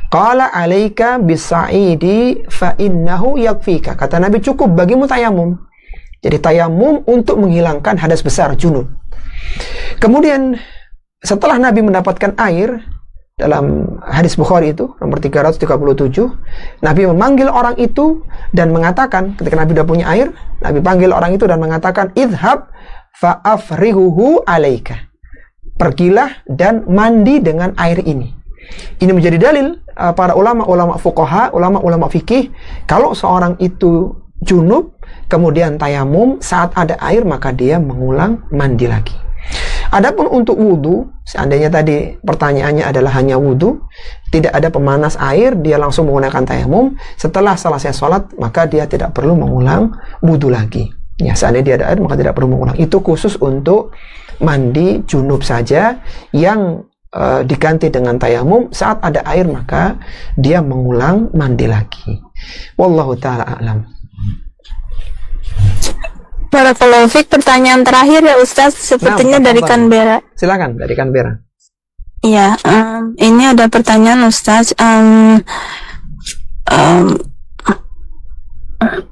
Qala alaika bisa'idi fa innahu yakfika. Kata Nabi, cukup bagimu tayamum. Jadi tayamum untuk menghilangkan hadas besar junub. Kemudian setelah Nabi mendapatkan air, dalam hadis Bukhari itu nomor 337, Nabi memanggil orang itu dan mengatakan, ketika Nabi sudah punya air, Nabi panggil orang itu dan mengatakan, idhab fa'afrighuhu alaika, pergilah dan mandi dengan air ini. Ini menjadi dalil para ulama-ulama fuqaha, ulama-ulama fikih, kalau seorang itu junub kemudian tayamum, saat ada air maka dia mengulang mandi lagi. Adapun untuk wudhu, seandainya tadi pertanyaannya adalah hanya wudhu, tidak ada pemanas air, dia langsung menggunakan tayamum, setelah selesai sholat maka dia tidak perlu mengulang wudhu lagi. Ya, seandainya dia ada air maka tidak perlu mengulang. Itu khusus untuk mandi junub saja yang diganti dengan tayamum. Saat ada air maka dia mengulang mandi lagi. Wallahu ta'ala a'lam. Barakallahu fiik. Pertanyaan terakhir ya Ustaz, sepertinya dari Canberra. Silakan, dari Canberra. Iya, ini ada pertanyaan Ustaz.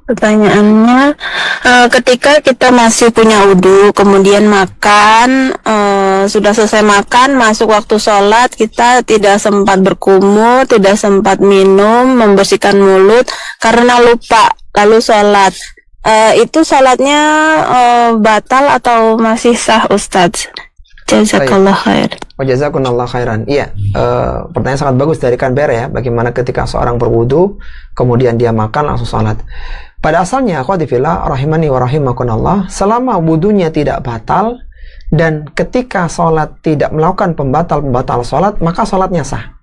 Pertanyaannya, ketika kita masih punya wudu, kemudian makan, sudah selesai makan, masuk waktu sholat, kita tidak sempat berkumur, tidak sempat minum, membersihkan mulut karena lupa, lalu sholat. Itu sholatnya batal atau masih sah Ustadz? Jazakallah khair. Jazakumullah khairan. Iya, pertanyaan sangat bagus dari Canberra ya. Bagaimana ketika seorang berwudu, kemudian dia makan langsung sholat. Pada asalnya, akhwati fillah, rahimani wa rahimakumullah, selama wudunya tidak batal dan ketika sholat tidak melakukan pembatal sholat, maka sholatnya sah.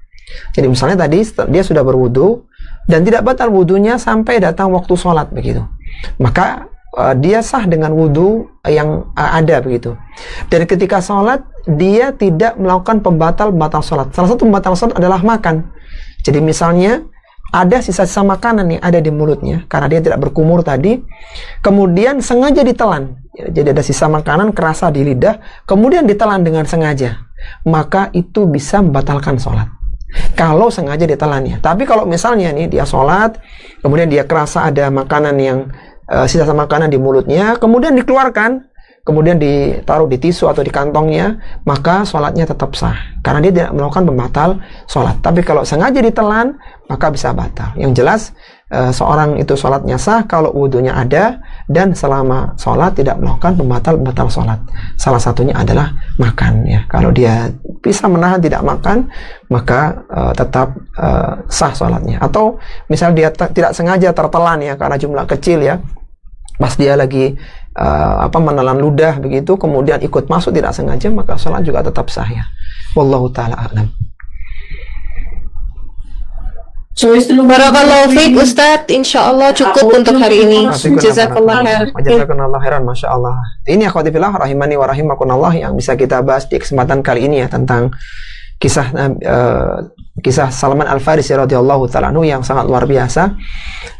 Jadi misalnya tadi dia sudah berwudu dan tidak batal wudunya sampai datang waktu sholat begitu, maka dia sah dengan wudu yang ada begitu. Dan ketika sholat dia tidak melakukan pembatal sholat. Salah satu pembatal sholat adalah makan. Jadi misalnya ada sisa-sisa makanan yang ada di mulutnya karena dia tidak berkumur tadi, kemudian sengaja ditelan. Jadi ada sisa makanan kerasa di lidah, kemudian ditelan dengan sengaja, maka itu bisa membatalkan sholat kalau sengaja ditelannya. Tapi kalau misalnya nih dia sholat, kemudian dia kerasa ada makanan yang sisa makanan di mulutnya, kemudian dikeluarkan, kemudian ditaruh di tisu atau di kantongnya, maka sholatnya tetap sah karena dia tidak melakukan pembatal sholat. Tapi kalau sengaja ditelan, maka bisa batal. Yang jelas seorang itu sholatnya sah kalau wudunya ada dan selama sholat tidak melakukan pembatal sholat. Salah satunya adalah makan ya. Kalau dia bisa menahan tidak makan, maka tetap sah sholatnya. Atau misal dia tidak sengaja tertelan ya karena jumlah kecil ya, pas dia lagi menelan ludah begitu, kemudian ikut masuk tidak sengaja, maka sholat juga tetap sah ya. Wallahu ta'ala a'lam. Barakallahu fiik Ustadz, insyaallah cukup untuk hari ini. Jazakallah khair. Jazakallah khairan, masya Allah. Ini akhwati fillah rahimani wa rahimakumullah yang bisa kita bahas di kesempatan kali ini ya, tentang kisah Salman Al-Farisi radhiyallahu ta'ala anhu yang sangat luar biasa.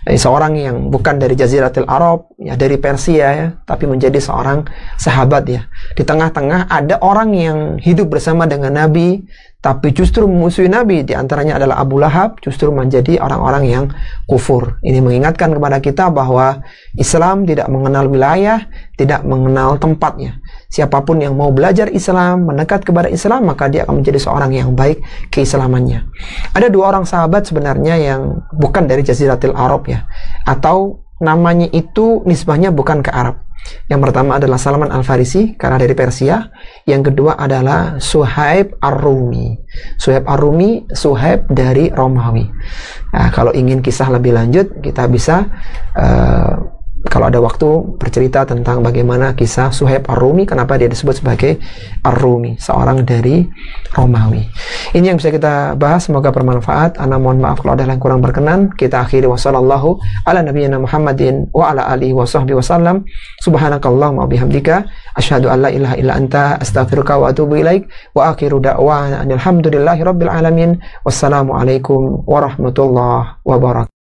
Seorang yang bukan dari Jaziratul Arab ya, dari Persia ya, tapi menjadi seorang sahabat ya. Di tengah-tengah ada orang yang hidup bersama dengan Nabi tapi justru memusuhi Nabi, di antaranya adalah Abu Lahab, justru menjadi orang-orang yang kufur. Ini mengingatkan kepada kita bahwa Islam tidak mengenal wilayah, tidak mengenal tempatnya. Siapapun yang mau belajar Islam, mendekat kepada Islam, maka dia akan menjadi seorang yang baik keislamannya. Ada dua orang sahabat sebenarnya yang bukan dari Jaziratul Arab ya, atau namanya itu nisbahnya bukan ke Arab. Yang pertama adalah Salman Al-Farisi karena dari Persia. Yang kedua adalah Suhaib Ar-Rumi. Suhaib Ar-Rumi, Suhaib dari Romawi. Nah, kalau ingin kisah lebih lanjut, kita bisa kalau ada waktu bercerita tentang bagaimana kisah Suhaib Ar-Rumi, kenapa dia disebut sebagai Ar-Rumi, seorang dari Romawi. Ini yang bisa kita bahas, semoga bermanfaat. Ana mohon maaf kalau ada yang kurang berkenan. Kita akhiri wassallallahu ala nabiyyina Muhammadin wa ala alihi wa sahbihi wasallam. Subhanakallahumma wa bihamdika asyhadu an la ilaha illa anta astaghfiruka wa atubu ilaik wa akhiru da'wana alhamdulillahi rabbil alamin. Wassalamu alaikum warahmatullahi wabarakatuh.